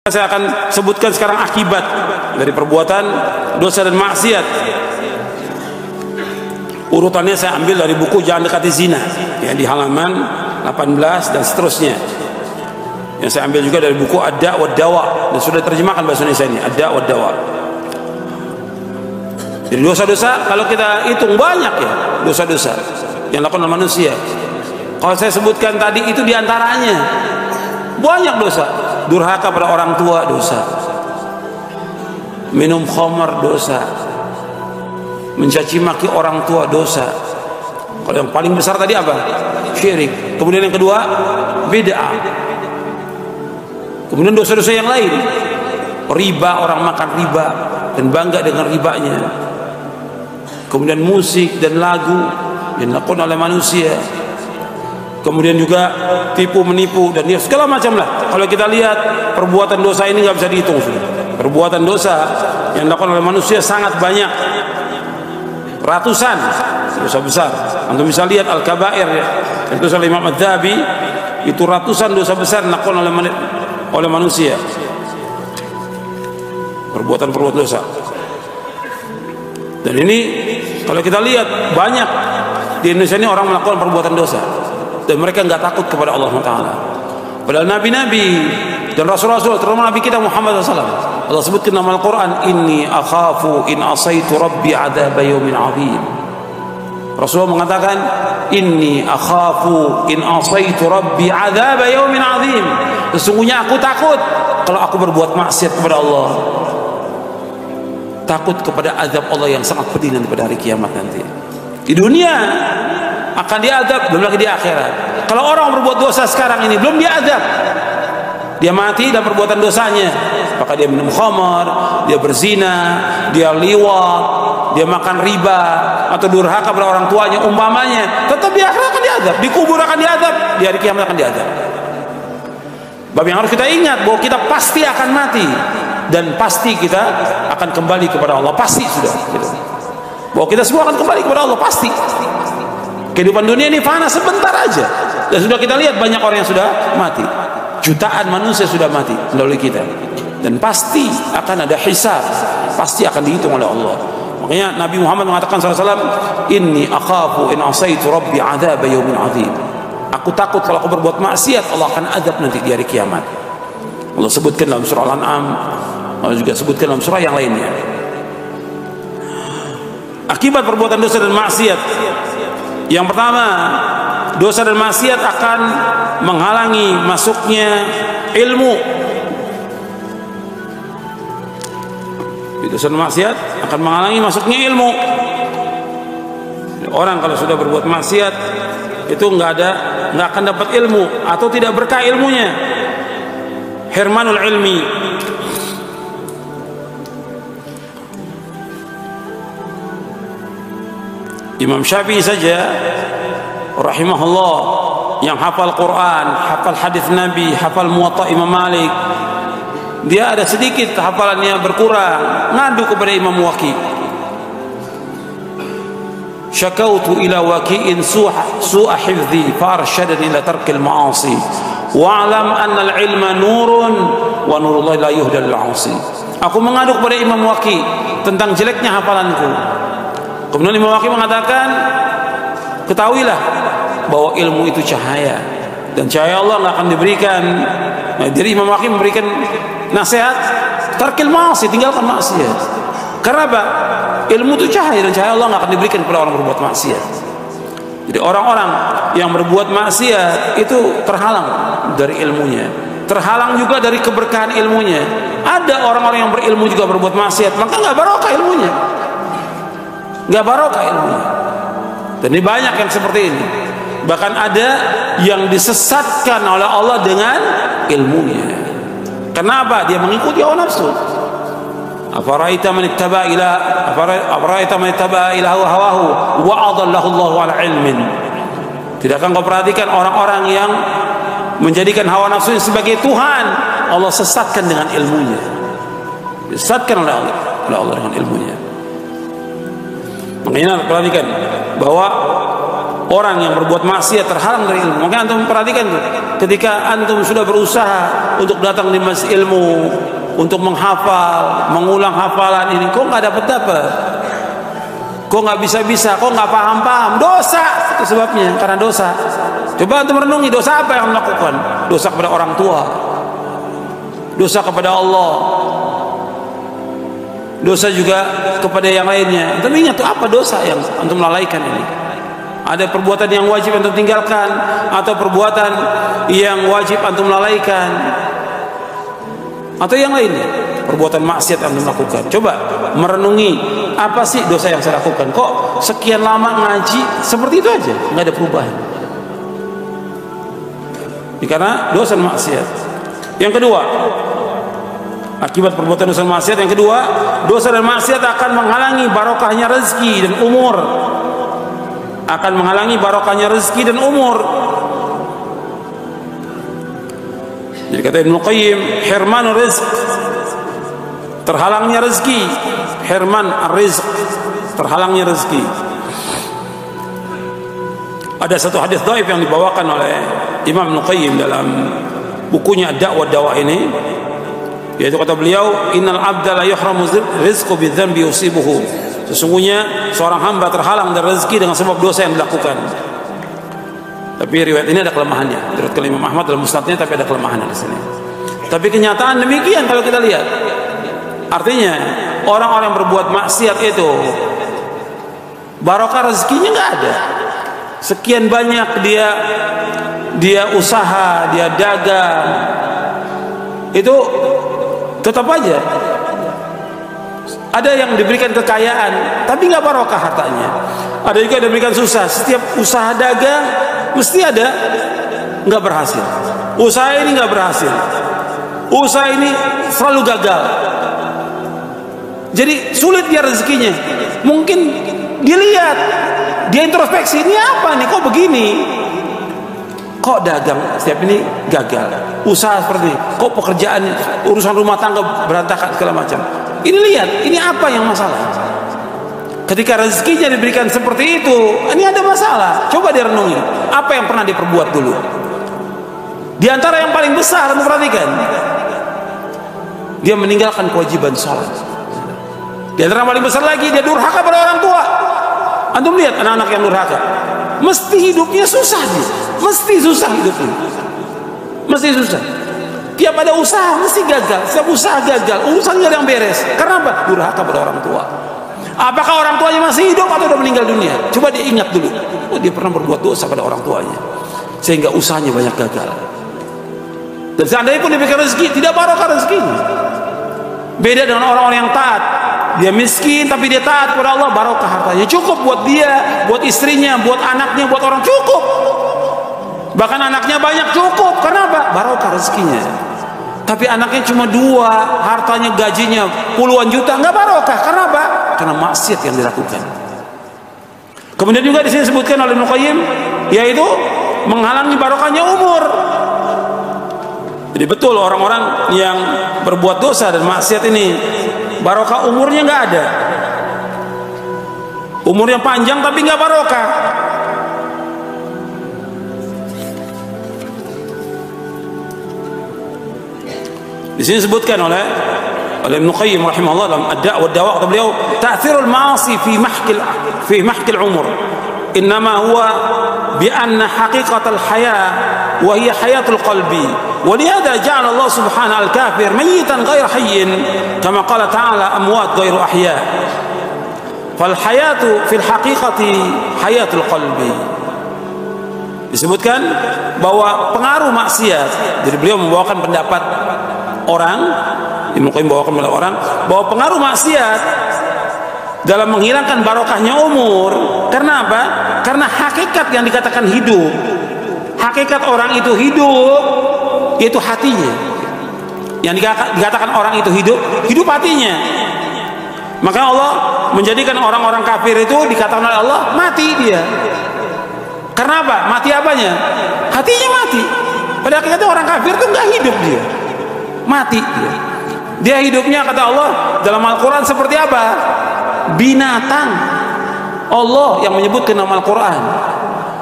Saya akan sebutkan sekarang akibat dari perbuatan dosa dan maksiat. Urutannya saya ambil dari buku Jangan Dekati Zina, ya, di halaman 18 dan seterusnya. Yang saya ambil juga dari buku Ad-Da' wa Dawa, dan sudah diterjemahkan bahasa Indonesia ini, Ad-Da' wa Dawa. Jadi dosa-dosa kalau kita hitung banyak, ya, dosa-dosa yang dilakukan oleh manusia. Kalau saya sebutkan tadi itu diantaranya banyak dosa. Durhaka pada orang tua dosa, minum khamar dosa, mencaci maki orang tua dosa. Kalau yang paling besar tadi apa? Syirik. Kemudian yang kedua bid'ah. Kemudian dosa-dosa yang lain, riba, orang makan riba dan bangga dengan ribanya. Kemudian musik dan lagu yang dilakukan oleh manusia. Kemudian juga tipu menipu dan segala macam lah. Kalau kita lihat perbuatan dosa ini nggak bisa dihitung sudah. Perbuatan dosa yang dilakukan oleh manusia sangat banyak, ratusan dosa besar. Anda bisa lihat Al-Kabair, ya, itu oleh Imam Adz-Dzahabi, itu ratusan dosa besar yang dilakukan oleh manusia. Perbuatan dosa. Dan ini kalau kita lihat banyak di Indonesia ini orang melakukan perbuatan dosa, dan mereka nggak takut kepada Allah Taala. Padahal nabi-nabi dan rasul-rasul, terutama nabi kita Muhammad SAW, Allah sebutkan dalam Al-Quran, inni akhafu in asaitu rabbi adaba yawmin azim. Rasulullah mengatakan, inni akhafu in asaitu rabbi adaba yawmin azim. Sesungguhnya aku takut kalau aku berbuat maksiat kepada Allah, takut kepada azab Allah yang sangat pedih nanti pada hari kiamat nanti. Di dunia akan diazab, belum lagi di akhirat. Kalau orang berbuat dosa sekarang ini belum diazab, dia mati dan perbuatan dosanya, maka dia minum khamar, dia berzina, dia liwat, dia makan riba atau durhaka pada orang tuanya umpamanya, tetap di akhirat akan diazab, di kubur akan diazab, di hari kiamat akan diazab. Bab yang harus kita ingat bahwa kita pasti akan mati dan pasti kita akan kembali kepada Allah, pasti sudah gitu. Bahwa kita semua akan kembali kepada Allah, pasti. Kehidupan dunia ini fana sebentar aja, dan sudah kita lihat banyak orang yang sudah mati. Jutaan manusia sudah mati melalui kita, dan pasti akan ada hisab, pasti akan dihitung oleh Allah. Makanya Nabi Muhammad mengatakan SAW, inni akhafu in asaitu rabbi adaba yawmin azim. Aku takut kalau aku berbuat maksiat, Allah akan azab nanti di hari kiamat. Allah sebutkan dalam surah Al-An'am, Allah juga sebutkan dalam surah yang lainnya. Akibat perbuatan dosa dan maksiat, yang pertama, dosa dan maksiat akan menghalangi masuknya ilmu. Dosa dan maksiat akan menghalangi masuknya ilmu. Orang kalau sudah berbuat maksiat itu nggak akan dapat ilmu atau tidak berkah ilmunya. Hirmanul ilmi. Imam Syafi'i saja rahimahullah, yang hafal Quran, hafal hadis Nabi, hafal Muwatta Imam Malik, dia ada sedikit hafalannya berkurang, ngadu kepada Imam Waqi'. Syakautu ila Waqi'in su'a hifdhi farshadani ila tarkil ma'asi wa'lam anna al-ilma nurun wa nurullahi la yuhdal al-'asi. Aku mengadu kepada Imam Waqi' tentang jeleknya hafalanku. Kemudian Imam Waqi' mengatakan, ketahuilah bahwa ilmu itu cahaya, dan cahaya Allah nggak akan diberikan. Nah, jadi Imam Waqi' memberikan nasihat, tarkil ma'asi, tinggalkan maksiat. Karena apa? Ilmu itu cahaya, dan cahaya Allah nggak akan diberikan kepada orang berbuat maksiat. Jadi orang-orang yang berbuat maksiat itu terhalang dari ilmunya, terhalang juga dari keberkahan ilmunya. Ada orang-orang yang berilmu juga berbuat maksiat, maka nggak barokah ilmunya, nggak barokah ilmunya. Dan ini banyak yang seperti ini. Bahkan ada yang disesatkan oleh Allah dengan ilmunya. Kenapa? Dia mengikuti hawa nafsu. Afaraita man ittaba ila hawahu wa adallahu Allahu ala ilmin. Tidakkah kau perhatikan orang-orang yang menjadikan hawa nafsu sebagai Tuhan, Allah sesatkan dengan ilmunya. Disesatkan oleh Allah dengan ilmunya. Makanya perhatikan bahwa orang yang berbuat maksiat terhalang dari ilmu. Maka antum perhatikan tuh, ketika antum sudah berusaha untuk datang di masjid ilmu, untuk menghafal, mengulang hafalan ini, kok nggak dapat, kok nggak bisa, kok nggak paham, dosa itu sebabnya, karena dosa. Coba antum merenungi, dosa apa yang melakukan? Dosa kepada orang tua, dosa kepada Allah, dosa juga kepada yang lainnya. Antum ingat tuh apa dosa yang antum lalaikan ini? Ada perbuatan yang wajib antum tinggalkan, atau perbuatan yang wajib antum lalaikan, atau yang lainnya, perbuatan maksiat antum lakukan. Coba merenungi, apa sih dosa yang saya lakukan? Kok sekian lama ngaji seperti itu aja, nggak ada perubahan? Ini karena dosa maksiat. Yang kedua, akibat perbuatan dosa maksiat yang kedua, dosa dan maksiat akan menghalangi barokahnya rezeki dan umur. Akan menghalangi barokahnya rezeki dan umur. Jadi kata Ibnu Qayyim, hirmanur rizq, terhalangnya rezeki. Hirman ar-rizq, terhalangnya rezeki. Ada satu hadis dhaif yang dibawakan oleh Imam Ibnu Qayyim dalam bukunya Ad-Da'wah ini, yaitu kata beliau, innal abda la yuhramu rizqu bidzanbi yusibuhu. Sesungguhnya seorang hamba terhalang dari rezeki dengan sebab dosa yang dilakukan. Tapi riwayat ini ada kelemahannya. Menurut Imam Ahmad dalam musnadnya, tapi ada kelemahan di sini. Tapi kenyataan demikian kalau kita lihat. Artinya orang-orang yang berbuat maksiat itu barokah rezekinya nggak ada. Sekian banyak dia usaha, dia dagang, itu tetap aja ada yang diberikan kekayaan tapi nggak barokah hartanya. Ada juga yang diberikan susah. Setiap usaha dagang mesti ada nggak berhasil. Usaha ini nggak berhasil. Usaha ini selalu gagal. Jadi sulit dia rezekinya. Mungkin dilihat, dia introspeksi, ini apa nih, kok begini? Kok dagang setiap ini gagal? Usaha seperti ini, kok pekerjaan, urusan rumah tangga berantakan segala macam. Ini lihat, ini apa yang masalah? Ketika rezekinya diberikan seperti itu, ini ada masalah. Coba direnungi, apa yang pernah diperbuat dulu? Di antara yang paling besar, perhatikan, dia meninggalkan kewajiban sholat. Di antara yang paling besar lagi, dia durhaka pada orang tua. Antum lihat anak-anak yang durhaka, mesti hidupnya susah dia, mesti susah hidupnya, mesti susah. Tiap ada usaha mesti gagal, setiap usaha gagal, urusan gak ada yang beres. Karena apa? Durhaka pada orang tua. Apakah orang tuanya masih hidup atau sudah meninggal dunia? Coba dia ingat dulu, oh, dia pernah berbuat dosa pada orang tuanya sehingga usahanya banyak gagal. Dan seandainya pun diberikan rezeki, tidak barokah rezekinya. Beda dengan orang-orang yang taat. Dia miskin tapi dia taat kepada Allah, barokah hartanya, cukup buat dia, buat istrinya, buat anaknya, buat orang, cukup. Bahkan anaknya banyak, cukup. Kenapa? Barokah rezekinya. Tapi anaknya cuma 2, hartanya gajinya puluhan juta, nggak barokah. Kenapa? Karena maksiat yang dilakukan. Kemudian juga di sini disebutkan oleh Ibnu Qayyim, yaitu menghalangi barokahnya umur. Jadi betul orang-orang yang berbuat dosa dan maksiat ini, barokah umurnya nggak ada. Umurnya panjang tapi nggak barokah. Di sini disebutkan oleh Ibnu Qayyim rahimahullah dalam Ad-Da'wah, kata beliau, ta'thirul ma'asi fi mahkil umur innama huwa bi anna haqiqatal haya wa hiya hayatul qalbi wa lihada ja'ala Allah subhanahu al-kafir mayitan ghayra hayyin kama qala ta'ala amwat ghayru ahya fal hayatu fil haqiqati hayatul qalbi. Disebutkan bahwa pengaruh maksiat, jadi beliau membawakan pendapat orang, Ibnu Qayyim membawakan pendapat orang bahwa pengaruh maksiat dalam menghilangkan barokahnya umur. Karena apa? Karena hakikat yang dikatakan hidup, hakikat orang itu hidup, yaitu hatinya. Yang dikatakan orang itu hidup, hidup hatinya. Maka Allah menjadikan orang-orang kafir itu dikatakan oleh Allah mati dia. Karena apa? Mati apanya? Hatinya mati. Pada akhirnya orang kafir itu nggak hidup dia, mati dia. Dia hidupnya kata Allah dalam Al-Quran seperti apa? Binatang. Allah yang menyebutkan nama Al-Quran.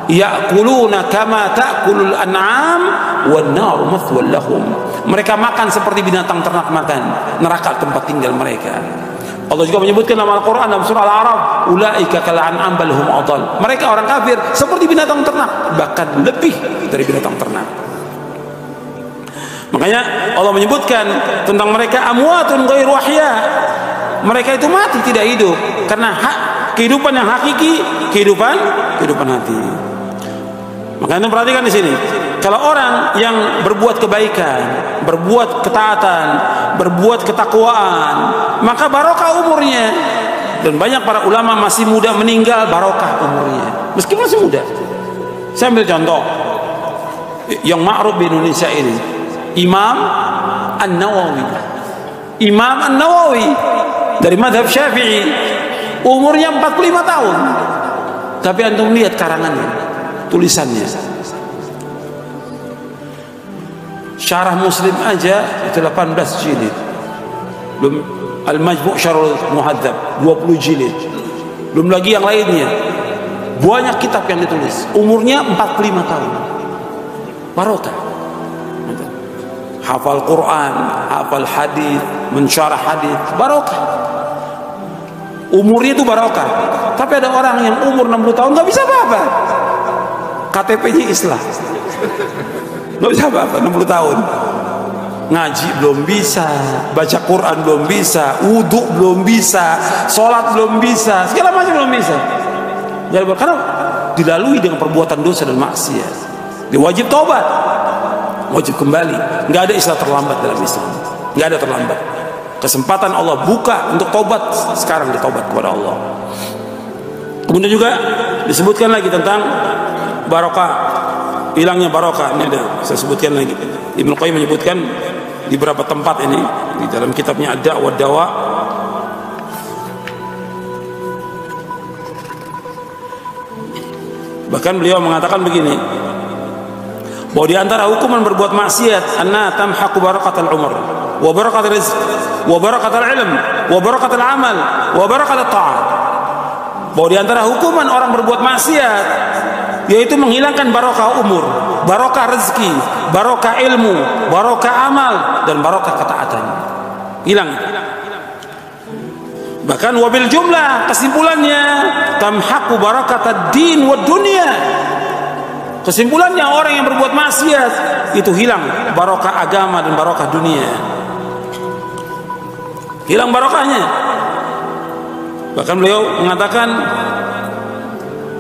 ya'kuluna kama ta'kulul an'am wan naru mathwal lahum. Mereka makan seperti binatang ternak makan, neraka tempat tinggal mereka. Allah juga menyebutkan dalam Al-Quran dalam surah Al-A'raf, ulaika kal an'am bal hum adall. Mereka orang kafir seperti binatang ternak, bahkan lebih dari binatang ternak. Makanya Allah menyebutkan tentang mereka amwatun ghairu ahya. Mereka itu mati tidak hidup karena kehidupan yang hakiki, kehidupan hati. Makanya perhatikan di sini. Kalau orang yang berbuat kebaikan, berbuat ketaatan, berbuat ketakwaan, maka barokah umurnya. Dan banyak para ulama masih muda meninggal barokah umurnya, meskipun masih muda. Saya ambil contoh yang ma'ruf di Indonesia ini, Imam An-Nawawi. Imam An-Nawawi dari madhab Syafi'i, umurnya 45 tahun. Tapi antum lihat karangannya, tulisannya. Syarah Muslim aja itu 18 jilid. Belum Al-Majmu' Syarhul Muhadzab 20 jilid. Belum lagi yang lainnya. Banyak kitab yang ditulis. Umurnya 45 tahun. Barokah. Hafal Quran, hafal hadis, mensyarah hadis, barokah. Umurnya itu barokah. Tapi ada orang yang umur 60 tahun nggak bisa apa-apa. KTP-nya Islam. Nggak bisa apa-apa, 60 tahun. Ngaji belum bisa, baca Quran belum bisa, wudhu belum bisa, sholat belum bisa, segala macam belum bisa. Karena dilalui dengan perbuatan dosa dan maksiat. Dia wajib taubat, wajib kembali. Nggak ada istilah terlambat dalam Islam. Nggak ada terlambat. Kesempatan Allah buka untuk taubat, sekarang ditaubat kepada Allah. Kemudian juga disebutkan lagi tentang barokah, hilangnya barokah. Ini ada saya sebutkan lagi. Ibnu Qayyim menyebutkan di beberapa tempat ini di dalam kitabnya Ad-Da' wa Dawa. Bahkan beliau mengatakan begini, bahwa di antara hukuman berbuat maksiat anna tamhaqu barakatal umur wa barakatal rizq wa barakatal ilm wa barakatal amal wa barakatal ta'at. Bahwa di antara hukuman orang berbuat maksiat yaitu menghilangkan barokah umur, barokah rezeki, barokah ilmu, barokah amal, dan barokah ketaatan. Hilang. Bahkan wabil jumlah, kesimpulannya tamhaqu barakatad din wad dunya. Kesimpulannya orang yang berbuat maksiat itu hilang barokah agama dan barokah dunia. Hilang barokahnya. Bahkan beliau mengatakan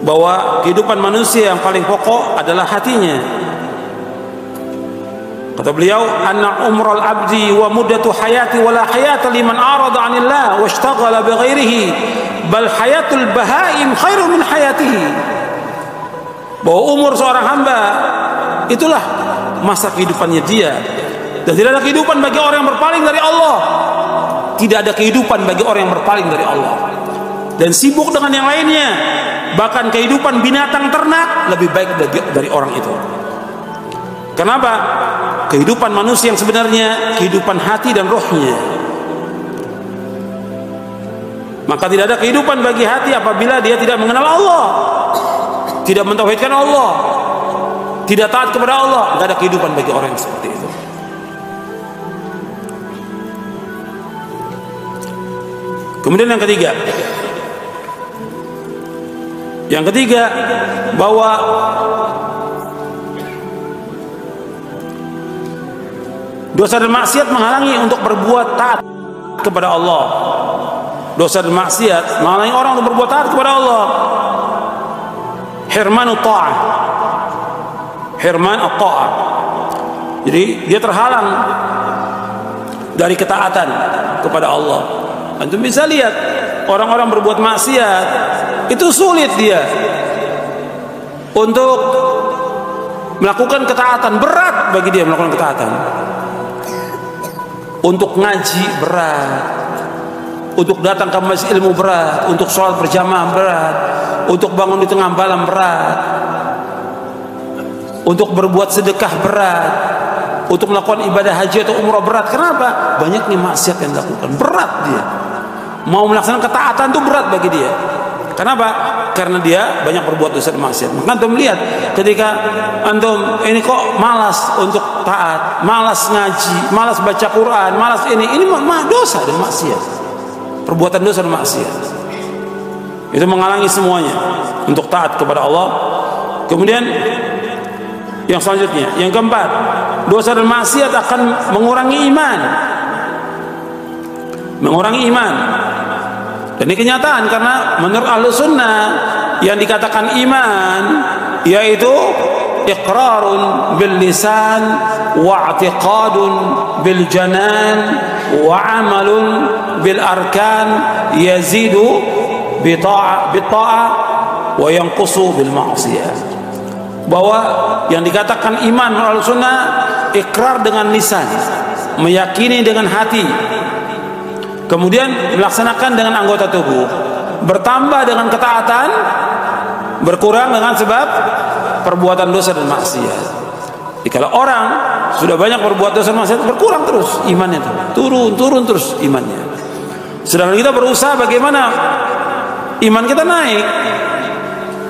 bahwa kehidupan manusia yang paling pokok adalah hatinya. Kata beliau, anna umral abdi wa muddatu hayati wala hayata liman arada 'anillah washtaghala bighairihi bal hayatul bahaim khairu min hayatihi. Bahwa umur seorang hamba itulah masa kehidupannya dia, dan tidak ada kehidupan bagi orang yang berpaling dari Allah. Tidak ada kehidupan bagi orang yang berpaling dari Allah dan sibuk dengan yang lainnya. Bahkan kehidupan binatang ternak lebih baik dari orang itu. Kenapa? Kehidupan manusia yang sebenarnya kehidupan hati dan rohnya. Maka tidak ada kehidupan bagi hati apabila dia tidak mengenal Allah, tidak mentauhidkan Allah, tidak taat kepada Allah. Tidak ada kehidupan bagi orang yang seperti itu. Kemudian yang ketiga, bahwa dosa dan maksiat menghalangi untuk berbuat taat kepada Allah. Dosa dan maksiat menghalangi orang untuk berbuat taat kepada Allah. Hirmanut ta'ah, hirman at-ta'ah. Jadi dia terhalang dari ketaatan kepada Allah. Antum bisa lihat orang-orang berbuat maksiat itu sulit dia untuk melakukan ketaatan, berat bagi dia melakukan ketaatan. Untuk ngaji berat, untuk datang ke majelis ilmu berat, untuk sholat berjamaah berat, untuk bangun di tengah malam berat, untuk berbuat sedekah berat, untuk melakukan ibadah haji atau umrah berat. Kenapa? Banyaknya maksiat yang dilakukan, berat dia. Mau melaksanakan ketaatan itu berat bagi dia. Kenapa? Karena dia banyak berbuat dosa dan maksiat. Maka antum lihat ketika antum ini kok malas untuk taat, malas ngaji, malas baca Quran, malas ini mah dosa dan maksiat. Perbuatan dosa dan maksiat. Itu menghalangi semuanya untuk taat kepada Allah. Kemudian yang selanjutnya, yang keempat, dosa dan maksiat akan mengurangi iman. Mengurangi iman. Dan ini kenyataan, karena menurut Ahlus Sunnah yang dikatakan iman yaitu iqrarun bil lisan wa i'tiqadun bil janan wa amalun bil arkan yazidu bi ta'ah wa yanqusu bil ma'siyah. Bahwa yang dikatakan iman menurut Ahlus Sunnah ikrar dengan lisan, meyakini dengan hati, kemudian melaksanakan dengan anggota tubuh, bertambah dengan ketaatan, berkurang dengan sebab perbuatan dosa dan maksiat. Jadi kalau orang sudah banyak berbuat dosa dan maksiat, berkurang terus imannya itu, turun terus imannya. Sedangkan kita berusaha bagaimana iman kita naik.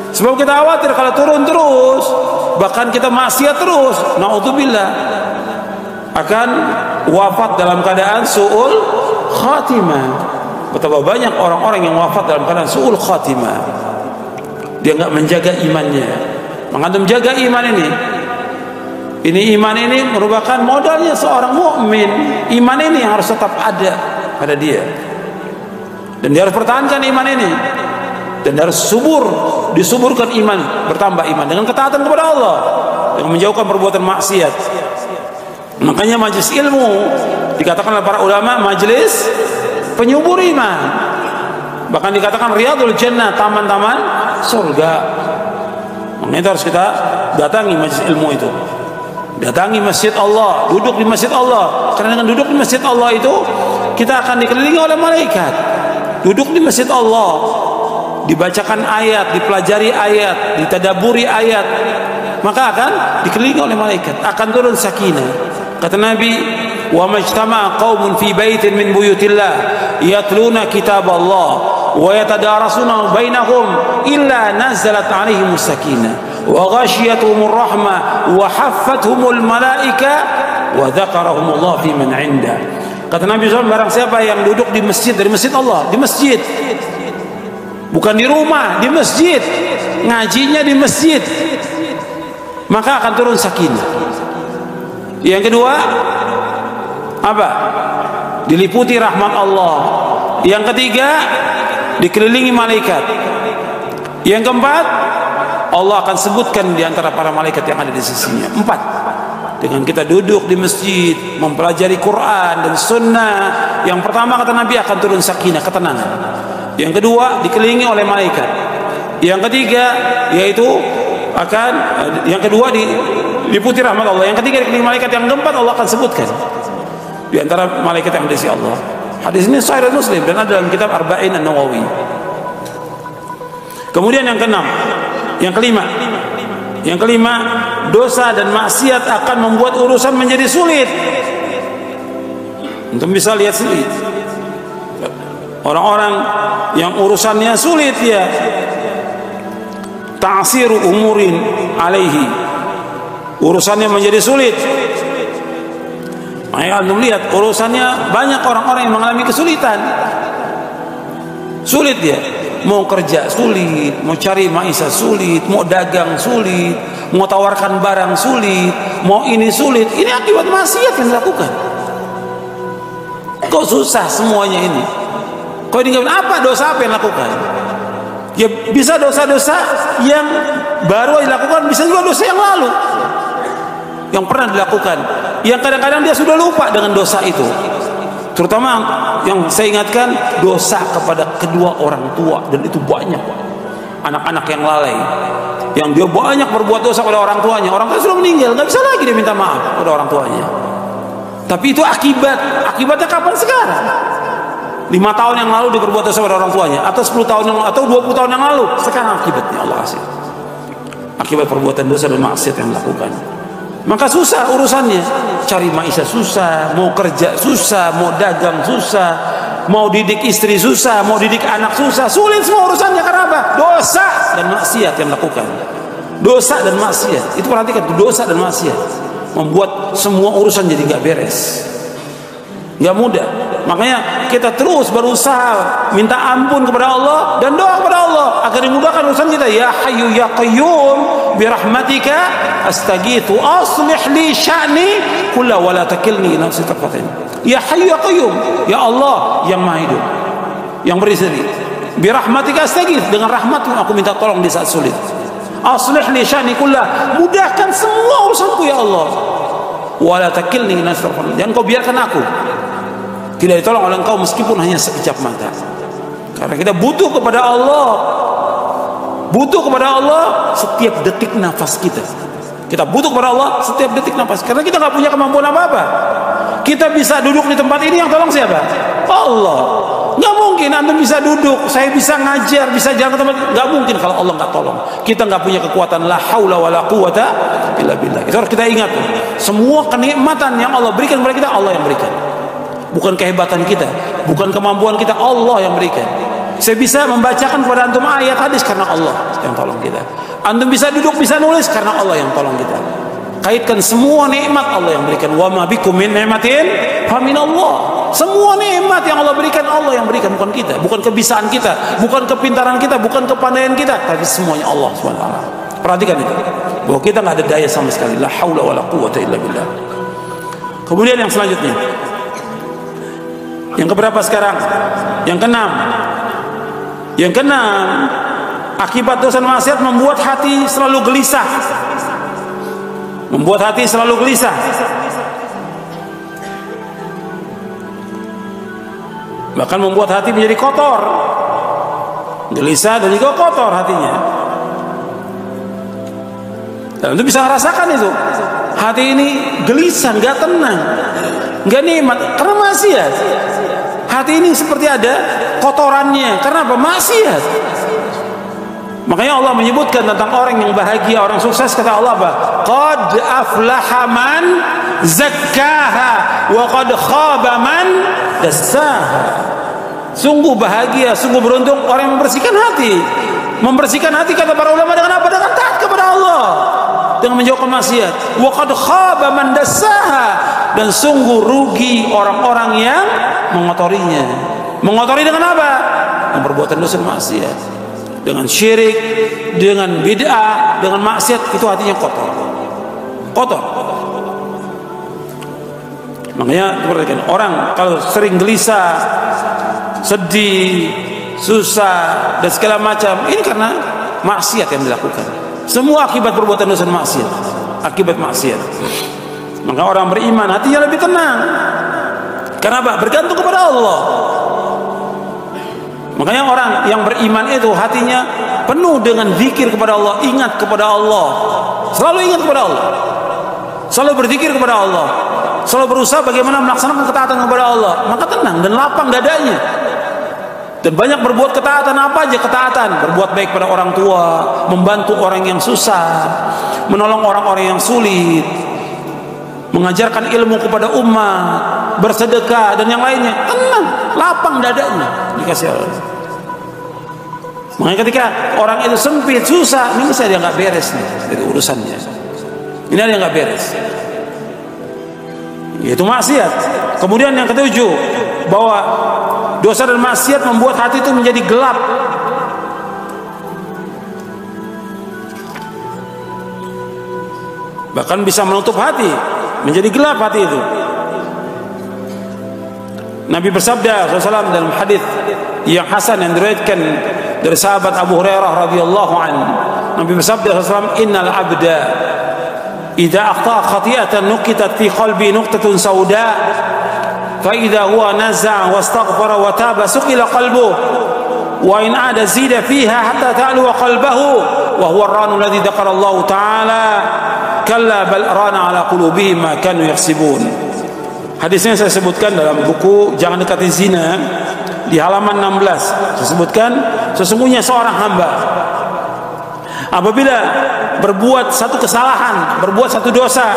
Sebab kita khawatir kalau turun terus, bahkan kita maksiat terus, naudzubillah, akan wafat dalam keadaan su'ul khatimah. Betapa banyak orang-orang yang wafat dalam keadaan su'ul khatimah. Dia enggak menjaga imannya. Mengandung jaga iman ini. Iman ini merupakan modalnya seorang mukmin. Iman ini yang harus tetap ada pada dia. Dan dia harus pertahankan iman ini. Dan dia harus disuburkan iman, bertambah iman dengan ketaatan kepada Allah, dengan menjauhkan perbuatan maksiat. Makanya majelis ilmu dikatakan oleh para ulama majelis penyubur iman. Bahkan dikatakan riyadul jannah, taman-taman surga. Makanya itu harus kita datangi majelis ilmu itu. Datangi masjid Allah, duduk di masjid Allah. Karena dengan duduk di masjid Allah itu kita akan dikelilingi oleh malaikat. Duduk di masjid Allah, dibacakan ayat, dipelajari ayat, ditadaburi ayat, maka akan dikelilingi oleh malaikat, akan turun sakinah. Kata Nabi, wa majtama'a qaumun fi baitin min buyutillah yatluna kitab Allah wa yatadarasuna bainahum illa nazalat 'alaihimus sakinah wa ghashiyatuhumur rahmah wa haffathumul malaika wa dzakarahumullah fi man 'inda. Kata Nabi SAW, barang siapa yang duduk di masjid, dari masjid Allah, di masjid, bukan di rumah, di masjid, ngajinya di masjid, maka akan turun sakinah. Yang kedua apa? Diliputi rahmat Allah. Yang ketiga, dikelilingi malaikat. Yang keempat, Allah akan sebutkan di antara para malaikat yang ada di sisinya. 4. Dengan kita duduk di masjid, mempelajari Quran dan Sunnah, yang pertama kata Nabi akan turun sakinah, ketenangan. Yang kedua, dikelilingi oleh malaikat. Yang ketiga, yaitu akan yang kedua diliputi rahmat Allah. Yang ketiga, dikelilingi malaikat. Yang keempat, Allah akan sebutkan di antara malaikat yang ada di sisi Allah. Hadis ini sahih Muslim dan ada dalam kitab Arba'in An-Nawawi. Kemudian yang keenam, yang kelima, dosa dan maksiat akan membuat urusan menjadi sulit. Untuk bisa lihat sulit. Orang-orang yang urusannya sulit, ya, ta'siru umurin alaihi, urusannya menjadi sulit. Makanya anda melihat urusannya banyak orang-orang yang mengalami kesulitan. Sulit dia, mau kerja sulit, mau cari maisha sulit, mau dagang sulit, mau tawarkan barang sulit, mau ini sulit. Ini akibat maksiat yang dilakukan. Kok susah semuanya ini? Kau ini apa dosa apa yang dilakukan? Ya bisa dosa-dosa yang baru dilakukan, bisa juga dosa yang lalu yang pernah dilakukan, yang kadang-kadang dia sudah lupa dengan dosa itu. Terutama yang saya ingatkan, dosa kepada kedua orang tua, dan itu banyak. Anak-anak yang lalai, yang dia banyak berbuat dosa pada orang tuanya. Orang tua sudah meninggal, nggak bisa lagi dia minta maaf pada orang tuanya. Tapi itu akibatnya kapan? Sekarang. 5 tahun yang lalu dia berbuat dosa pada orang tuanya, atau 10 tahun yang, atau 20 tahun yang lalu. Sekarang akibatnya Allah kasih. Akibat perbuatan dosa dan maksiat yang dilakukan. Maka susah urusannya. Cari maisha susah, mau kerja susah, mau dagang susah, mau didik istri susah, mau didik anak susah, sulit semua urusannya. Karena apa? Dosa dan maksiat yang lakukan. Dosa dan maksiat. Itu perhatikan, dosa dan maksiat membuat semua urusan jadi nggak beres, nggak mudah. Makanya kita terus berusaha minta ampun kepada Allah dan doa kepada Allah agar dimudahkan urusan kita. Ya Hayyu ya Qayyum bi rahmatika astaghitsu aslih li sya'ni kullahu wa la takilni ila nafsi tarfatain. Ya Hayyu ya Qayyum, ya Allah yang Maha Hidup, yang berseri. Bi rahmatika astaghits, dengan rahmatmu aku minta tolong di saat sulit. Aslih li sya'ni kullahu, mudahkan semua urusanku ya Allah. Wa la takilni ila nafsi tarfatain. Jangan kau biarkan aku tidak ditolong oleh engkau meskipun hanya sekejap mata. Karena kita butuh kepada Allah, butuh kepada Allah setiap detik nafas kita. Kita butuh kepada Allah setiap detik nafas. Karena kita nggak punya kemampuan apa-apa. Kita bisa duduk di tempat ini, yang tolong siapa? Allah. Nggak mungkin antum bisa duduk, saya bisa ngajar, bisa jalan ke tempat. Nggak mungkin kalau Allah nggak tolong. Kita nggak punya kekuatan. La haula wala quwata illa billah. Itu harus kita ingat. Semua kenikmatan yang Allah berikan kepada kita, Allah yang berikan. Bukan kehebatan kita, bukan kemampuan kita, Allah yang berikan. Saya bisa membacakan kepada antum ayat hadis karena Allah yang tolong kita. Antum bisa duduk, bisa nulis karena Allah yang tolong kita. Kaitkan semua nikmat Allah yang berikan. Wa ma bikum min ni'matin fa min Allah. Semua nikmat yang Allah berikan, Allah yang berikan, bukan kita, bukan kebisaan kita, bukan kepintaran kita, bukan kepandaian kita, tapi semuanya Allah Subhanahu wa taala. Perhatikan itu. Bahwa kita nggak ada daya sama sekali. La haula wala quwwata illa billah. Kemudian yang selanjutnya, yang keberapa sekarang? Yang keenam. Yang keenam, akibat dosa maksiat membuat hati selalu gelisah. Membuat hati selalu gelisah. Bahkan membuat hati menjadi kotor. Gelisah dan juga kotor hatinya. Dan itu bisa merasakan itu. Hati ini gelisah, nggak tenang, nggak nikmat karena maksiat. Hati ini seperti ada kotorannya. Karena apa? Maksiat. Makanya Allah menyebutkan tentang orang yang bahagia, orang sukses, kata Allah apa? Qad aflaha man zakkaha wa qad khaba man dassaha. Sungguh bahagia, sungguh beruntung orang yang membersihkan hati. Membersihkan hati kata para ulama dengan apa? Dengan taat kepada Allah, dengan menjauhkan maksiat. Wa qad khaba man dassaha, dan sungguh rugi orang-orang yang mengotorinya. Mengotori dengan apa? Dengan perbuatan dosa maksiat, dengan syirik, dengan bid'ah, dengan maksiat. Itu hatinya kotor. Kotor. Makanya orang kalau sering gelisah, sedih, susah dan segala macam, ini karena maksiat yang dilakukan. Semua akibat perbuatan dosa maksiat, akibat maksiat. Maka orang beriman hatinya lebih tenang. Kenapa? Bergantung kepada Allah. Makanya orang yang beriman itu hatinya penuh dengan zikir kepada Allah, ingat kepada Allah, selalu ingat kepada Allah, selalu berzikir kepada Allah, selalu berusaha bagaimana melaksanakan ketaatan kepada Allah. Maka tenang dan lapang dadanya, dan banyak berbuat ketaatan. Apa aja ketaatan? Berbuat baik pada orang tua, membantu orang yang susah, menolong orang-orang yang sulit, mengajarkan ilmu kepada umat, bersedekah dan yang lainnya. Tenang, lapang dadanya dikasih Allah. Makanya ketika orang itu sempit, susah, ini saya dia nggak beres nih dari urusannya. Ini ada yang nggak beres, yaitu maksiat. Kemudian yang ketujuh, bahwa dosa dan maksiat membuat hati itu menjadi gelap. Bahkan bisa menutup hati, menjadi gelap hati itu. Nabi bersabda SAW dalam hadis yang hasan yang diriwayatkan dari sahabat Abu Hurairah radhiyallahu anhu, Nabi bersabda SAW, innal abda idza akhta khati'atan nuqitat fi qalbi nuqtatun sauda fa idza huwa naza'a wastaghfara wa taba suqila qalbuhu wa in ada zida fiha hatta ta'lu qalbahu wa huwa ar-ranu alladhi dzakara Allah ta'ala kalla bal rana ala qulubihim ma kanu yaksibun. Hadisnya saya sebutkan dalam buku Jangan Dekati Zina di halaman 16. Saya sebutkan sesungguhnya seorang hamba apabila berbuat satu kesalahan, berbuat satu dosa,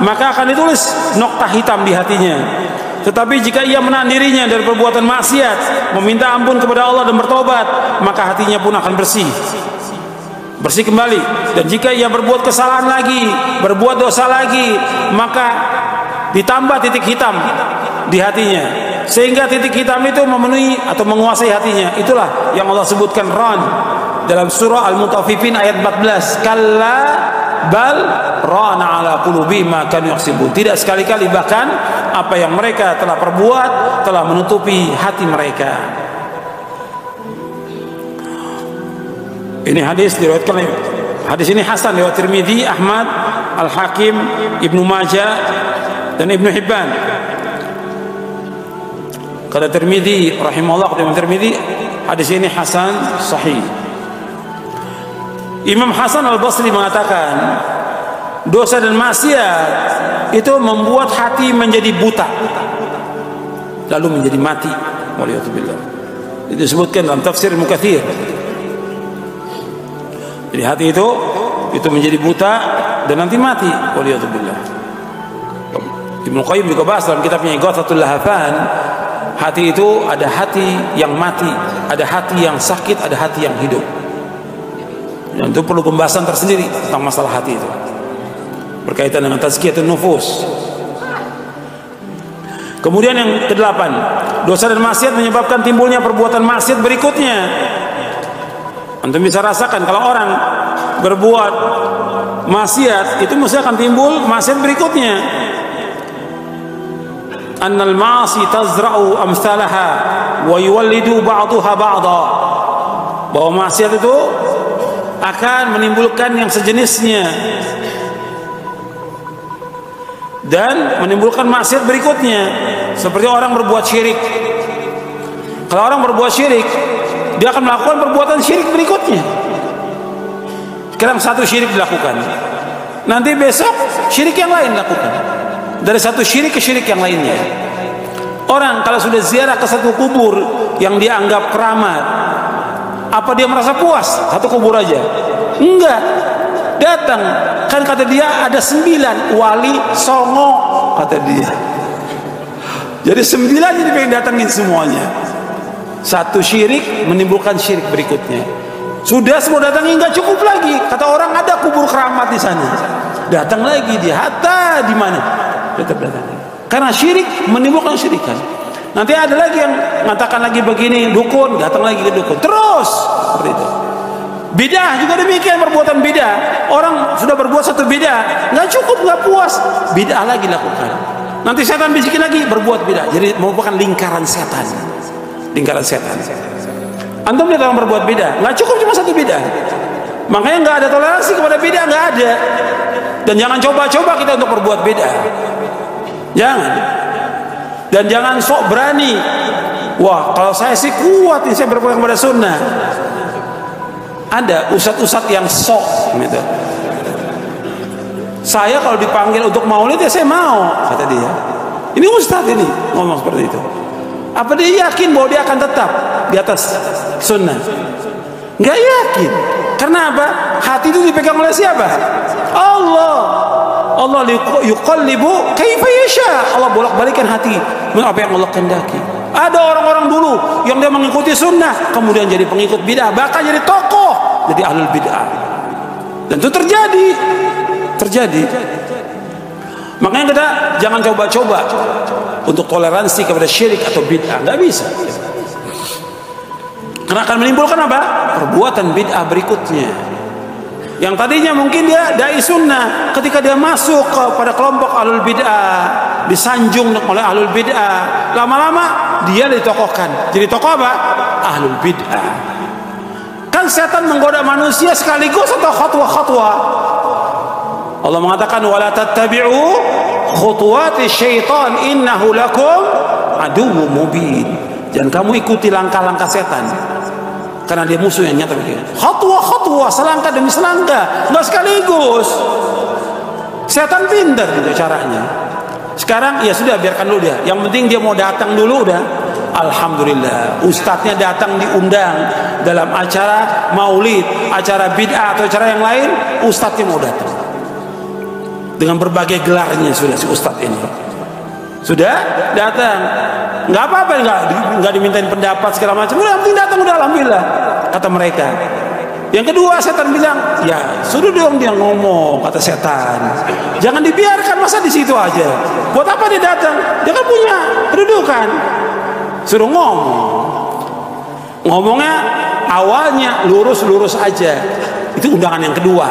maka akan ditulis noktah hitam di hatinya. Tetapi jika ia menahan dirinya dari perbuatan maksiat, meminta ampun kepada Allah dan bertobat, maka hatinya pun akan bersih kembali. Dan jika ia berbuat kesalahan lagi, berbuat dosa lagi, maka ditambah titik hitam di hatinya, sehingga titik hitam itu memenuhi atau menguasai hatinya. Itulah yang Allah sebutkan ran dalam surah Al-Mutaffifin ayat 14. Kalla bal rana ala qulubihim ma kanu yaksibun. Tidak sekali-kali, bahkan apa yang mereka telah perbuat telah menutupi hati mereka. Ini hadis diriwayatkan, hadis ini hasan riwayat Tirmidzi, Ahmad, Al-Hakim, Ibnu Majah dan Ibnu Hibban. Kata Tirmidzi rahimahullah, Imam Tirmidzi, hadis ini hasan sahih. Imam Hasan Al-Basri mengatakan, dosa dan maksiat itu membuat hati menjadi buta, lalu menjadi mati. Waliyatubillah. Itu disebutkan dalam tafsir Ibnu Katsir. Jadi hati itu menjadi buta dan nanti mati. Waliyatubillah. Ibnu Qayyim juga bahas dalam kitabnya Ighathatul Lahafan, hati itu ada hati yang mati, ada hati yang sakit, ada hati yang hidup. Dan itu perlu pembahasan tersendiri tentang masalah hati itu, berkaitan dengan tazkiyatun nufus. Kemudian yang ke-8, dosa dan maksiat menyebabkan timbulnya perbuatan maksiat berikutnya. Antum bisa rasakan kalau orang berbuat maksiat, itu mesti akan timbul maksiat berikutnya. Annal ma'asi tazra'u amsalaha wa yuwallidu ba'daha ba'dha. Bahwa maksiat itu akan menimbulkan yang sejenisnya dan menimbulkan maksiat berikutnya. Seperti orang berbuat syirik. Kalau orang berbuat syirik, dia akan melakukan perbuatan syirik berikutnya. Sekarang satu syirik dilakukan, nanti besok syirik yang lain dilakukan. Dari satu syirik ke syirik yang lainnya. Orang kalau sudah ziarah ke satu kubur yang dianggap keramat, apa dia merasa puas satu kubur aja? Enggak. Datang, kan kata dia ada 9 wali songo, kata dia. Jadi 9 jadi pengen datangin semuanya. Satu syirik menimbulkan syirik berikutnya. Sudah semua datangin, nggak cukup lagi. Kata orang ada kubur keramat di sana. Datang lagi dia, hatta di mana? Tetap datang. Karena syirik menimbulkan syirikan. Nanti ada lagi yang mengatakan lagi begini, dukun, datang lagi ke dukun. Terus seperti itu. Bidah juga demikian, perbuatan bidah. Orang sudah berbuat satu bidah, nggak cukup, nggak puas, bidah lagi lakukan. Nanti setan bisikin lagi, berbuat bidah. Jadi merupakan lingkaran setan. Lingkaran setan. Antum lihat orang berbuat bidah, nggak cukup cuma satu bidah. Makanya nggak ada toleransi kepada bidah, nggak ada. Dan jangan coba-coba kita untuk berbuat bidah. Jangan. Dan jangan sok berani. Wah, kalau saya sih kuat ini, saya berpegang pada sunnah. Ada ustadz-ustadz yang sok gitu. Saya kalau dipanggil untuk maulid ya saya mau, kata dia. Ini ustadz ini ngomong seperti itu. Apa dia yakin bahwa dia akan tetap di atas sunnah? Nggak yakin. Karena apa? Hati itu dipegang oleh siapa? Allah. Allah yuqallibu kaifa yasha. Allah bolak-balikan hati apa yang Allah kehendaki. Ada orang-orang dulu yang dia mengikuti sunnah, kemudian jadi pengikut bid'ah, bahkan jadi tokoh, jadi ahlul bid'ah. Dan itu terjadi. Makanya kita jangan coba-coba untuk toleransi kepada syirik atau bid'ah, nggak bisa. Karena akan menimbulkan apa? Perbuatan bid'ah berikutnya. Yang tadinya mungkin dia dai sunnah, ketika dia masuk kepada kelompok ahlul bid'ah, disanjung oleh ahlul bid'ah, lama-lama dia ditokohkan. Jadi tokoh apa? Ahlul bid'ah. Kan setan menggoda manusia sekaligus atau khatwa-khatwa. Allah mengatakan wala tattabi'u khutuwati syaitan innahu lakum aduwwum mubin. Jangan kamu ikuti langkah-langkah setan, karena dia musuh yang nyata begini. Khatwa-khatwa, selangkah demi selangkah, nggak sekaligus. Setan pintar gitu caranya. Sekarang ya sudah, biarkan dulu dia. Yang penting dia mau datang dulu udah. Alhamdulillah, ustadznya datang diundang dalam acara maulid, acara bid'ah atau acara yang lain, ustadznya mau datang dengan berbagai gelarnya sudah si ustadz ini. Sudah datang, nggak apa-apa, nggak dimintain pendapat segala macam. Udah, yang penting datang, udah alhamdulillah, kata mereka. Yang kedua, setan bilang, ya suruh dong dia ngomong, kata setan. Jangan dibiarkan, masa di situ aja. Buat apa dia datang? Dia kan punya kedudukan. Suruh ngomong. Ngomongnya awalnya lurus-lurus aja. Itu undangan yang kedua.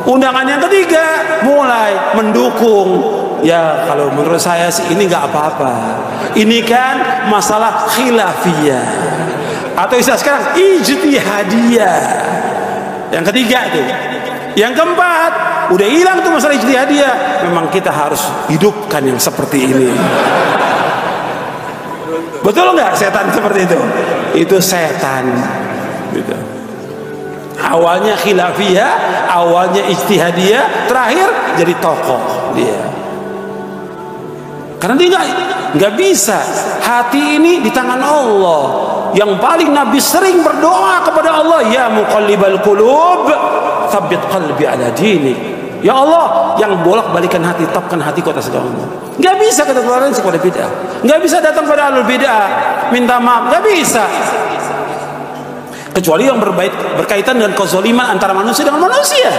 Undangan yang ketiga mulai mendukung. Ya kalau menurut saya sih ini nggak apa-apa. Ini kan masalah khilafiyah, atau istilah sekarang ijtihadiyah. Yang ketiga itu. Yang keempat, udah hilang tuh masalah ijtihadiyah. Memang kita harus hidupkan yang seperti ini. Betul nggak setan seperti itu? Itu setan. Gitu. Awalnya khilafiyah, awalnya ijtihadiyah, terakhir jadi tokoh dia. Karena dia nggak bisa. Hati ini di tangan Allah. Yang paling Nabi sering berdoa kepada Allah, ya muqallibal qulub, tsabbit qalbi ala dinik. Ya Allah, yang bolak-balikan hati, tetapkan hatiku atas agamamu. Nggak bisa kita toleransi kepada bid'ah. Nggak bisa datang pada ahlul bid'ah minta maaf, nggak bisa. Kecuali yang berkaitan dengan kezaliman antara manusia dengan manusia.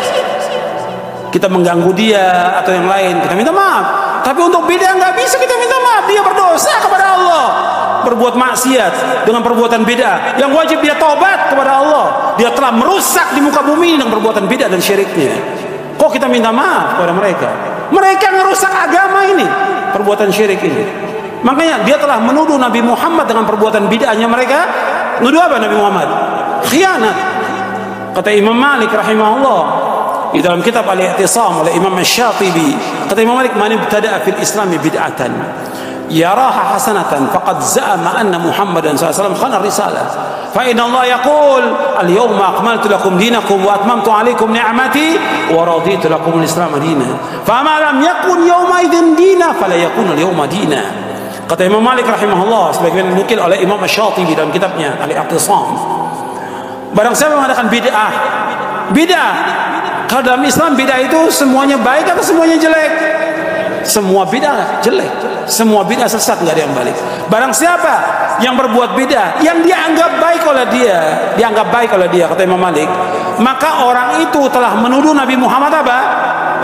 Kita mengganggu dia atau yang lain, kita minta maaf. Tapi untuk bid'ah nggak bisa kita minta maaf. Dia berdosa kepada Allah, berbuat maksiat dengan perbuatan bid'ah. Yang wajib dia taubat kepada Allah. Dia telah merusak di muka bumi dengan perbuatan bid'ah dan syiriknya. Kok kita minta maaf kepada mereka? Mereka merusak agama ini, perbuatan syirik ini. Makanya dia telah menuduh Nabi Muhammad dengan perbuatan bid'ahnya mereka. Nuduh apa Nabi Muhammad? Khianat. Kata Imam Malik rahimahullah di dalam kitab Al-I'tisam oleh Imam Asy-Syatibi, kata Imam Malik, man ibtada'a fil Islam bid'atan yaraha hasanatan faqad za'ama anna Muhammadan sallallahu alaihi wasallam khana risalah. Fa inna Allah yaqul al-yawma akmaltu lakum dinakum wa atmamtu 'alaikum ni'mati wa raditu lakum al-Islam dinan. Fa ma lam yakun yawma idzin dina fala yakun al-yawma dina. Kata Imam Malik rahimahullah, sebagaimana dinukil oleh Imam Asy-Syatibi dalam kitabnya Al-I'tisam, barang siapa mengadakan bid'ah, kalau dalam Islam bid'ah itu semuanya baik atau semuanya jelek? Semua bid'ah jelek, semua bid'ah sesat, nggak ada yang balik. Barang siapa yang berbuat bid'ah yang dianggap baik oleh dia, kata Imam Malik, maka orang itu telah menuduh Nabi Muhammad apa?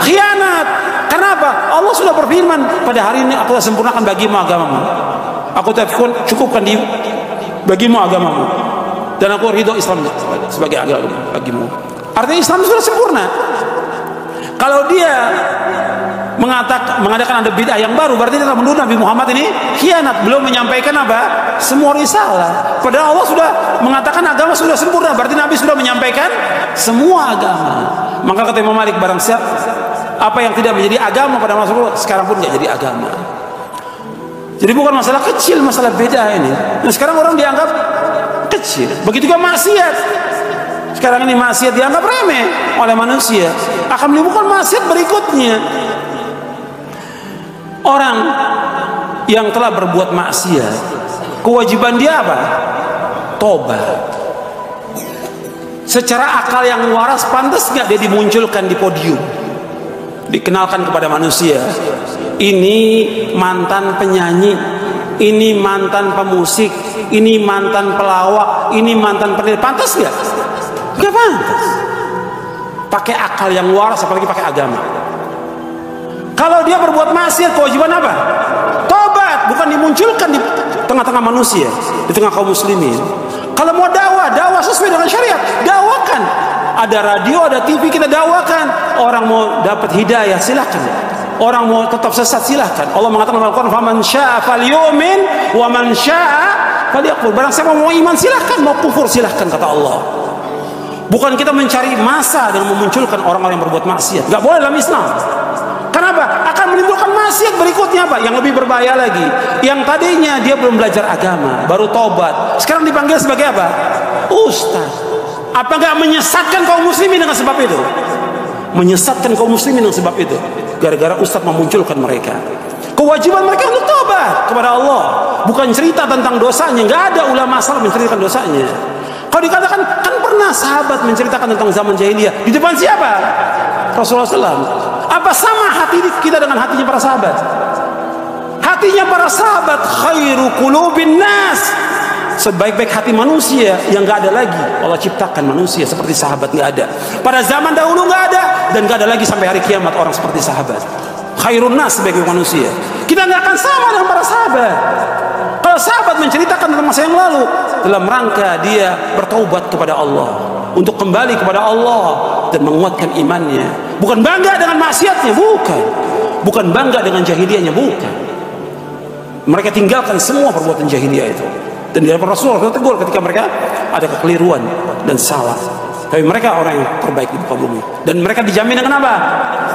Khianat. Kenapa? Allah sudah berfirman, pada hari ini aku telah sempurnakan bagimu agamamu, aku telah cukupkan bagimu agamamu, dan aku ridho Islam sebagai agama bagimu. Artinya Islam sudah sempurna. Kalau dia mengadakan ada bid'ah yang baru, berarti dia telah menuduh Nabi Muhammad ini khianat, belum menyampaikan apa? Semua risalah. Padahal Allah sudah mengatakan agama sudah sempurna, berarti Nabi sudah menyampaikan semua agama. Maka kata Imam Malik, barang siapa apa yang tidak menjadi agama pada masa lalu, sekarang pun tidak jadi agama. Jadi bukan masalah kecil, masalah bid'ah ini. Nah, sekarang orang dianggap kecil. Begitu juga maksiat. Sekarang ini maksiat dianggap remeh oleh manusia. Akan menimbulkan maksiat berikutnya. Orang yang telah berbuat maksiat, kewajiban dia apa? Tobat. Secara akal yang waras, pantas nggak dia dimunculkan di podium, dikenalkan kepada manusia? Ini mantan penyanyi, ini mantan pemusik, ini mantan pelawak, ini mantan penyanyi. Pantas nggak? Nggak pantas. Pakai akal yang waras, apalagi pakai agama. Kalau dia berbuat maksiat, kewajiban apa? Tobat, bukan dimunculkan di tengah-tengah manusia, di tengah kaum muslimin. Kalau mau dakwah sesuai dengan syariat, dakwakan. Ada radio, ada TV, kita dakwakan. Orang mau dapat hidayah, silahkan. Orang mau tetap sesat, silahkan. Allah mengatakan dalam Al-Quran, "Faman syaa'a falyu'min wa man syaa'a falyakfur." Barang siapa mau iman, silahkan. Mau kufur, silahkan, kata Allah. Bukan kita mencari masa dengan memunculkan orang-orang yang berbuat maksiat. Gak boleh dalam Islam. Kenapa? Akan menimbulkan maksiat berikutnya apa? Yang lebih berbahaya lagi. Yang tadinya dia belum belajar agama, baru tobat, sekarang dipanggil sebagai apa? Ustaz. Apa gak menyesatkan kaum muslimin dengan sebab itu? Menyesatkan kaum muslimin dengan sebab itu. Gara-gara ustaz memunculkan mereka. Kewajiban mereka untuk tobat kepada Allah. Bukan cerita tentang dosanya. Gak ada ulama salaf menceritakan dosanya. Kalau dikatakan, kan pernah sahabat menceritakan tentang zaman jahiliyah. Di depan siapa? Rasulullah SAW. Apa sama hati kita dengan hatinya para sahabat? Hatinya para sahabat khairu qulubin nas, sebaik-baik hati manusia yang nggak ada lagi. Allah ciptakan manusia seperti sahabat, nggak ada. Pada zaman dahulu nggak ada, dan nggak ada lagi sampai hari kiamat orang seperti sahabat. Khairun nas, sebaik manusia. Kita nggak akan sama dengan para sahabat. Kalau sahabat menceritakan tentang masa yang lalu dalam rangka dia bertaubat kepada Allah, untuk kembali kepada Allah dan menguatkan imannya, bukan bangga dengan maksiatnya, bukan bangga dengan jahiliyahnya, bukan. Mereka tinggalkan semua perbuatan jahiliyah itu. Dan di hadapan Rasulullah tegur ketika mereka ada kekeliruan dan salah. Tapi mereka orang yang terbaik di muka bumi. Dan mereka dijamin dengan apa?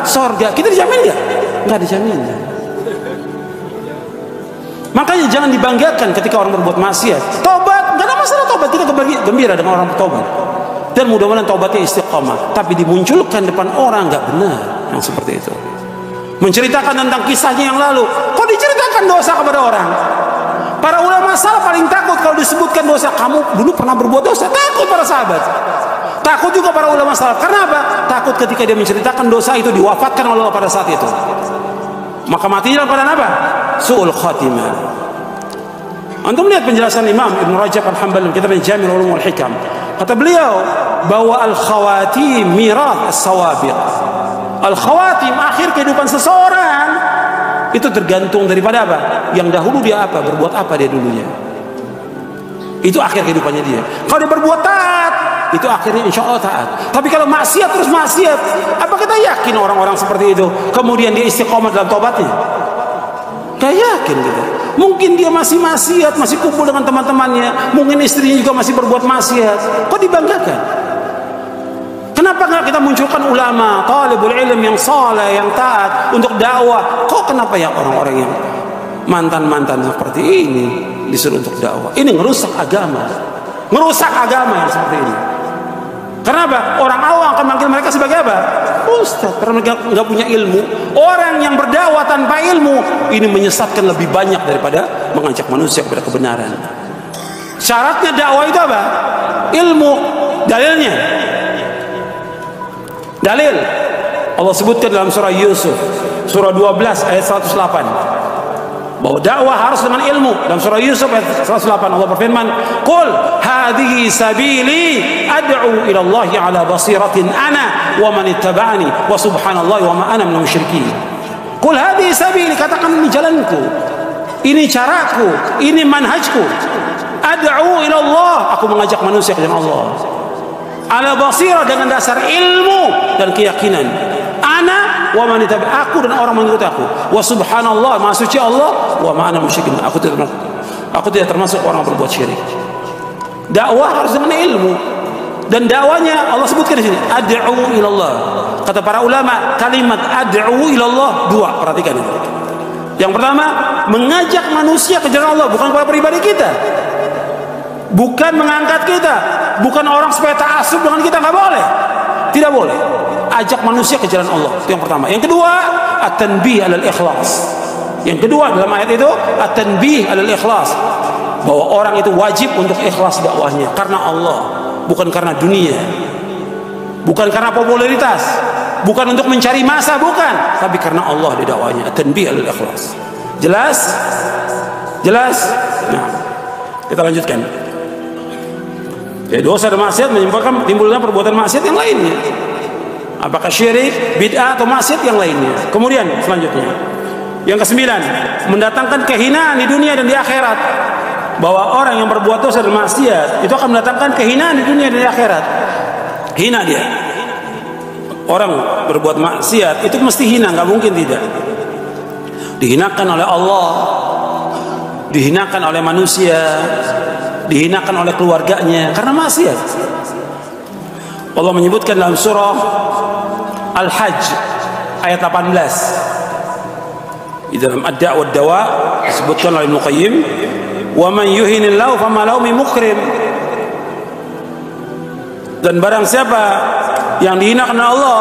Surga. Kita dijamin nggak? Nggak dijamin. Makanya jangan dibanggakan ketika orang berbuat maksiat. Tobat, nggak ada masalah tobat. Kita gembira dengan orang bertobat. Dan mudah-mudahan tobatnya istiqamah. Tapi dimunculkan depan orang nggak benar yang seperti itu. Menceritakan tentang kisahnya yang lalu. Kok diceritakan dosa kepada orang? Para ulama salaf paling takut kalau disebutkan dosa. Kamu dulu pernah berbuat dosa. Takut para sahabat. Takut juga para ulama salaf. Karena apa? Takut ketika dia menceritakan dosa itu diwafatkan oleh Allah pada saat itu. Maka matinya pada apa? Su'ul khatimah. Antum lihat penjelasan Imam Ibn Rajab Al-Hambali dalam kitabnya Jami' Ulum wal Hikam. Kata beliau bahwa al-khawatim mirath as-sawabiq. Al-khawatim, akhir kehidupan seseorang itu tergantung daripada apa? Yang dahulu dia apa? Berbuat apa dia dulunya? Itu akhir kehidupannya dia. Kalau dia berbuat taat, itu akhirnya insya Allah taat. Tapi kalau maksiat terus maksiat, apa kita yakin orang-orang seperti itu kemudian dia istiqomah dalam tobatnya? Gak yakin kita. Mungkin dia masih maksiat, masih kumpul dengan teman-temannya, mungkin istrinya juga masih berbuat maksiat. Kok dibanggakan? Kenapa nggak kita munculkan ulama, talibul ilm yang saleh, yang taat untuk dakwah? Kok kenapa ya orang-orang yang mantan-mantan seperti ini disuruh untuk dakwah? Ini ngerusak agama yang seperti ini. Kenapa? Orang awam akan manggil mereka sebagai apa? Ustaz, karena mereka nggak punya ilmu. Orang yang berdakwah tanpa ilmu ini menyesatkan lebih banyak daripada mengajak manusia kepada kebenaran. Syaratnya dakwah itu apa? Ilmu. Dalilnya. Dalil Allah sebutkan dalam surah Yusuf, surah 12 ayat 108, bahwa dakwah harus dengan ilmu. Dalam surah Yusuf ayat 108 Allah berfirman, "Qul hadhihi sabili ad'u ila Allah ala basiratin ana wa man ittaba'ani wa subhanallahi wa ma ana minal musyrikin." Qul hadhihi sabili, katakan ini jalanku, ini caraku, ini manhajku. Ad'u ila Allah, aku mengajak manusia ke jalan Allah. Ala basirah, dengan dasar ilmu dan keyakinan. Ana wa man tabi', aku dan orang mengikut aku. Wa subhanallah, maha suci Allah, wa ma ana musyrikin, aku tidak termasuk orang berbuat syirik. Dakwah harus dengan ilmu. Dan dakwanya Allah sebutkan di sini, ad'u ila Allah. Kata para ulama, kalimat ad'u ila Allah dua, perhatikan itu. Yang pertama, mengajak manusia ke jalan Allah, bukan kepada pribadi kita. Bukan mengangkat kita, bukan orang supaya ta'assub dengan kita, nggak boleh, tidak boleh. Ajak manusia ke jalan Allah, itu yang pertama. Yang kedua, at-tanbih alal ikhlas. Yang kedua dalam ayat itu, at-tanbih alal ikhlas, bahwa orang itu wajib untuk ikhlas dakwahnya karena Allah, bukan karena dunia, bukan karena popularitas, bukan untuk mencari masa, bukan, tapi karena Allah di dakwahnya. At-tanbih alal ikhlas. Jelas? Jelas? Nah, kita lanjutkan. Ya, dosa dan maksiat menyebabkan timbulnya perbuatan maksiat yang lainnya. Apakah syirik, bid'ah, atau maksiat yang lainnya. Kemudian selanjutnya, yang kesembilan, mendatangkan kehinaan di dunia dan di akhirat. Bahwa orang yang berbuat dosa dan maksiat itu akan mendatangkan kehinaan di dunia dan di akhirat. Hina dia. Orang berbuat maksiat itu mesti hina, nggak mungkin tidak. Dihinakan oleh Allah, dihinakan oleh manusia, dihinakan oleh keluarganya karena maksiat. Allah menyebutkan dalam surah Al-Hajj ayat 18, di dalam Ad-Da' wa Dawa disebutkan oleh Ibnu Qayyim, wa man yuhinillahu fama lahu min mukrim. Dan barang siapa yang dihinakan oleh Allah,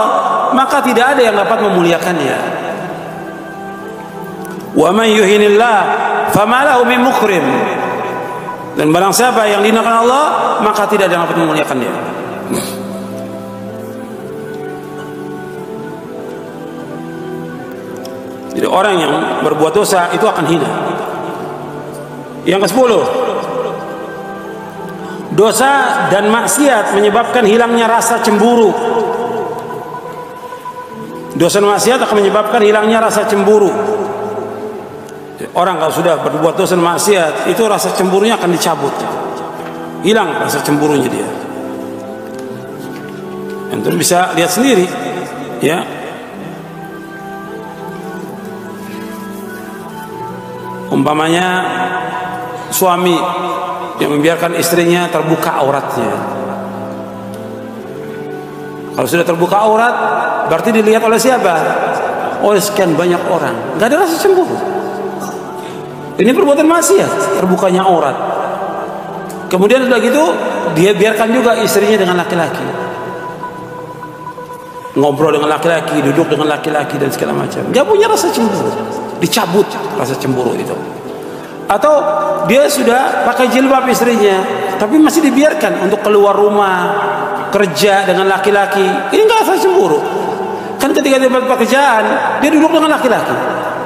maka tidak ada yang dapat memuliakannya. Wa man yuhinillah fama lahu min mukrim. Dan barang siapa yang dihinakan Allah, maka tidak ada yang dapat memuliakannya. Jadi orang yang berbuat dosa itu akan hina. Yang ke-10, dosa dan maksiat menyebabkan hilangnya rasa cemburu. Dosa dan maksiat akan menyebabkan hilangnya rasa cemburu. Orang kalau sudah berbuat dosa dan maksiat, itu rasa cemburunya akan dicabut. Hilang rasa cemburunya dia. Antum bisa lihat sendiri, ya. Umpamanya suami yang membiarkan istrinya terbuka auratnya. Kalau sudah terbuka aurat, berarti dilihat oleh siapa? Oleh sekian banyak orang. Gak ada rasa cemburu. Ini perbuatan maksiat, terbukanya aurat. Kemudian sudah gitu, dia biarkan juga istrinya dengan laki-laki, ngobrol dengan laki-laki, duduk dengan laki-laki dan segala macam. Gak punya rasa cemburu, dicabut rasa cemburu itu. Atau dia sudah pakai jilbab istrinya, tapi masih dibiarkan untuk keluar rumah, kerja dengan laki-laki. Ini gak rasa cemburu. Kan ketika dia dapat pekerjaan, dia duduk dengan laki-laki,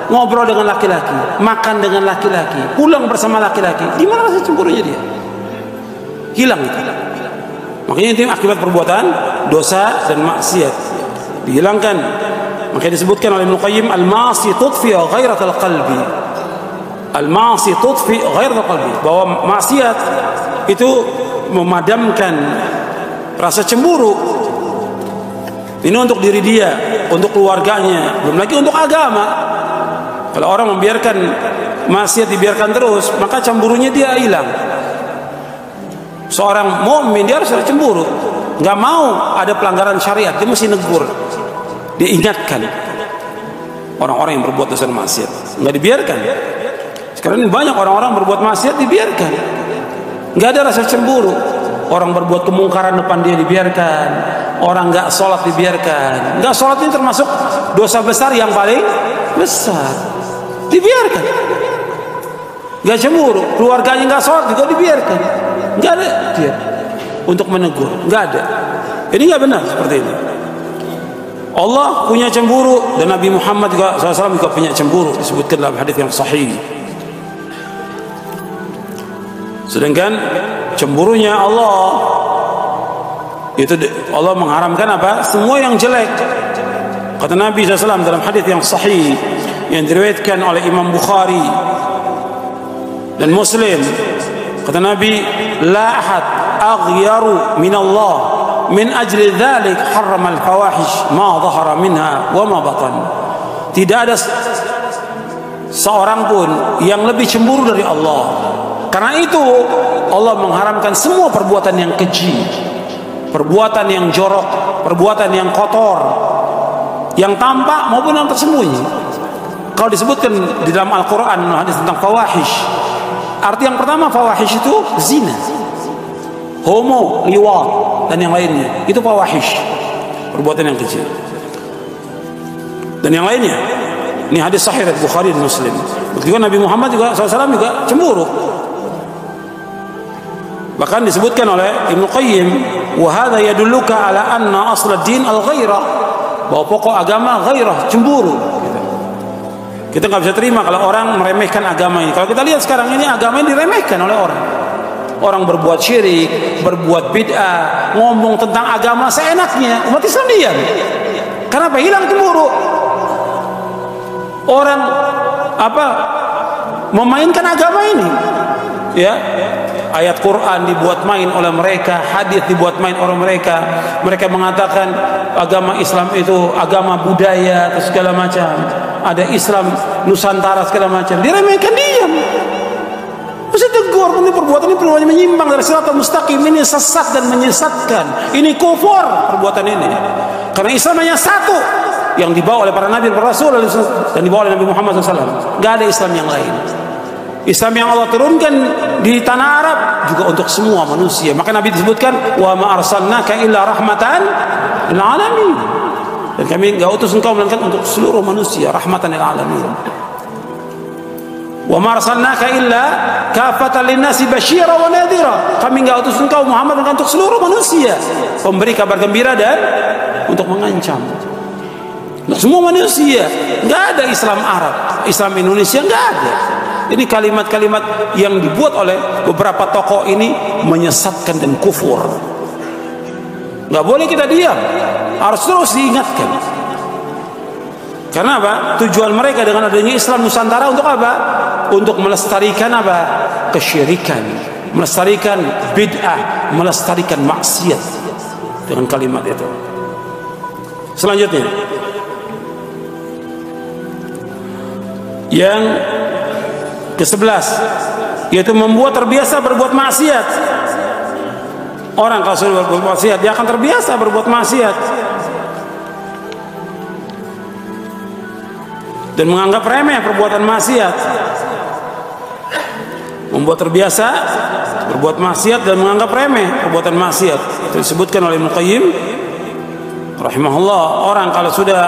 ngobrol dengan laki-laki, makan dengan laki-laki, pulang bersama laki-laki. Di mana rasa cemburunya dia? Hilang itu. Makanya itu akibat perbuatan dosa dan maksiat dihilangkan. Makanya disebutkan oleh Ibnu Qayyim, al-ma'asi tudfi ghairatal qalbi. Al-ma'asi tudfi ghairatal qalbi, bahwa maksiat itu memadamkan rasa cemburu. Ini untuk diri dia, untuk keluarganya, belum lagi untuk agama. Kalau orang membiarkan maksiat dibiarkan terus, maka cemburunya dia hilang. Seorang mukmin dia harus ada cemburu. Nggak mau ada pelanggaran syariat, dia mesti negur, dia ingatkan orang-orang yang berbuat dosa maksiat. Nggak dibiarkan. Sekarang ini banyak orang-orang berbuat maksiat dibiarkan, nggak ada rasa cemburu. Orang berbuat kemungkaran depan dia dibiarkan, orang nggak sholat dibiarkan. Nggak sholat ini termasuk dosa besar yang paling besar, dibiarkan. Nggak cemburu, keluarganya nggak sholat juga dibiarkan. Nggak ada dia untuk menegur, nggak ada. Ini nggak benar seperti ini. Allah punya cemburu dan Nabi Muhammad juga SAW juga punya cemburu, disebutkan dalam hadis yang sahih. Sedangkan cemburunya Allah itu Allah mengharamkan apa? Semua yang jelek. Kata Nabi SAW dalam hadis yang sahih yang diriwayatkan oleh Imam Bukhari dan Muslim, kata Nabi, la ahad aghyaru min Allah min ajli dzalik harrama al-fawahish ma dhahara minha wa ma batan. Tidak ada seorang pun yang lebih cemburu dari Allah. Karena itu Allah mengharamkan semua perbuatan yang keji, perbuatan yang jorok, perbuatan yang kotor, yang tampak maupun yang tersembunyi. Kalau disebutkan di dalam Al-Quran hadis tentang fawahish, arti yang pertama fawahish itu zina, homo, liwat dan yang lainnya, itu fawahish, perbuatan yang kecil. Dan yang lainnya, ini hadis sahih dari Bukhari dan Muslim. Begitu Nabi Muhammad juga SAW juga cemburu. Bahkan disebutkan oleh Ibnu Qayyim, wa hadza yadulluka ala anna asl ad-din al-ghairah, bahwa pokok agama ghairah, cemburu. Kita nggak bisa terima kalau orang meremehkan agama ini. Kalau kita lihat sekarang ini agama ini diremehkan oleh orang. Orang berbuat syirik, berbuat bid'ah, ngomong tentang agama seenaknya, umat Islam diam. Kenapa? Hilang cemburu. Orang memainkan agama ini, ya. Ayat Quran dibuat main oleh mereka, hadis dibuat main oleh mereka. Mereka mengatakan agama Islam itu agama budaya atau segala macam. Ada Islam Nusantara segala macam. Diremehkan, diam. Mesti tegur, ini perbuatan ini menyimpang dari siratal mustaqim, ini sesat dan menyesatkan. Ini kufur perbuatan ini. Karena Islam hanya satu yang dibawa oleh para nabi dan para rasul dan dibawa oleh Nabi Muhammad SAW. Gak ada Islam yang lain. Islam yang Allah turunkan di tanah Arab juga untuk semua manusia. Maka Nabi disebutkan, wa ma arsalnaka illa rahmatan lil alamin. Dan kami enggak utus engkau melainkan untuk seluruh manusia, rahmatan lil alamin. Wa ma arsalnaka illa kafatan linnasi basyira wa nadhira. Kami enggak utus engkau Muhammad melainkan untuk seluruh manusia, pemberi kabar gembira dan untuk mengancam. Semua manusia, nggak ada Islam Arab, Islam Indonesia nggak ada. Ini kalimat-kalimat yang dibuat oleh beberapa tokoh ini menyesatkan dan kufur. Nggak boleh kita diam, harus terus diingatkan. Karena apa? Tujuan mereka dengan adanya Islam Nusantara untuk apa? Untuk melestarikan apa? Kesyirikan, melestarikan bid'ah, melestarikan maksiat dengan kalimat itu. Selanjutnya, yang ke-11, yaitu membuat terbiasa berbuat maksiat. Orang kalau sudah berbuat maksiat, dia akan terbiasa berbuat maksiat dan menganggap remeh perbuatan maksiat. Membuat terbiasa berbuat maksiat dan menganggap remeh perbuatan maksiat. Itu disebutkan oleh Ibnu Qayyim rahimahullah. Orang kalau sudah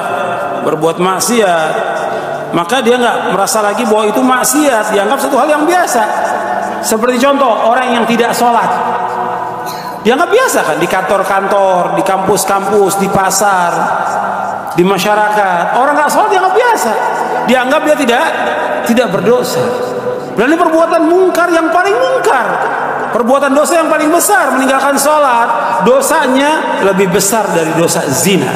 berbuat maksiat, maka dia nggak merasa lagi bahwa itu maksiat, dianggap satu hal yang biasa. Seperti contoh orang yang tidak sholat, dianggap biasa kan, di kantor-kantor, di kampus-kampus, di pasar, di masyarakat. Orang nggak sholat dianggap biasa, dianggap dia tidak berdosa. Dan ini perbuatan mungkar yang paling mungkar, perbuatan dosa yang paling besar. Meninggalkan sholat, dosanya lebih besar dari dosa zina.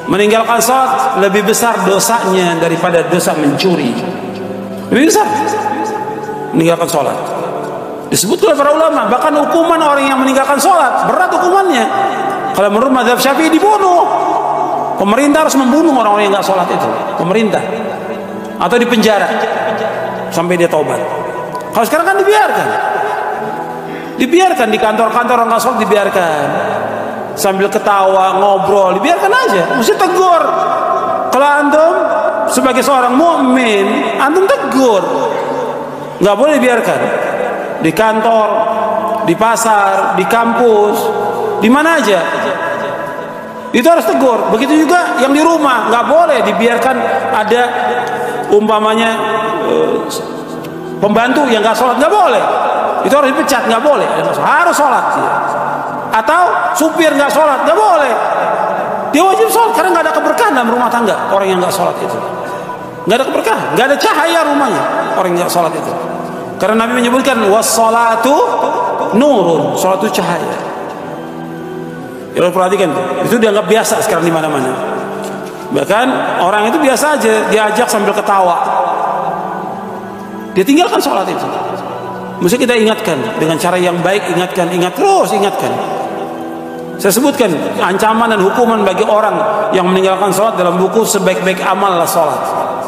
Meninggalkan sholat lebih besar dosanya daripada dosa mencuri. Lebih besar meninggalkan sholat. Disebutkan oleh para ulama, bahkan hukuman orang yang meninggalkan sholat berat hukumannya. Kalau menurut mazhab Syafi'i dibunuh. Pemerintah harus membunuh orang-orang yang nggak sholat itu, pemerintah, atau dipenjara sampai dia taubat. Kalau sekarang kan dibiarkan di kantor-kantor orang nggak sholat, dibiarkan sambil ketawa ngobrol, dibiarkan aja. Mesti tegur. Kalau antum sebagai seorang mukmin, antum tegur. Nggak boleh dibiarkan. Di kantor, di pasar, di kampus, di mana aja, itu harus tegur. Begitu juga yang di rumah, nggak boleh dibiarkan ada umpamanya pembantu yang nggak sholat, nggak boleh. Itu harus dipecat, nggak boleh. Harus sholat. Atau supir nggak sholat, nggak boleh. Dia wajib sholat karena nggak ada keberkahan dalam rumah tangga. Orang yang nggak sholat itu nggak ada keberkahan, nggak ada cahaya rumahnya. Orang yang nggak sholat itu. Karena Nabi menyebutkan wassalatu nurun, sholat itu cahaya. Ya, perhatikan, itu dianggap biasa sekarang di mana-mana. Bahkan orang itu biasa aja diajak sambil ketawa, dia tinggalkan sholat itu. Mesti kita ingatkan dengan cara yang baik, ingatkan. Saya sebutkan ancaman dan hukuman bagi orang yang meninggalkan sholat dalam buku Sebaik-baik Amal adalah Sholat.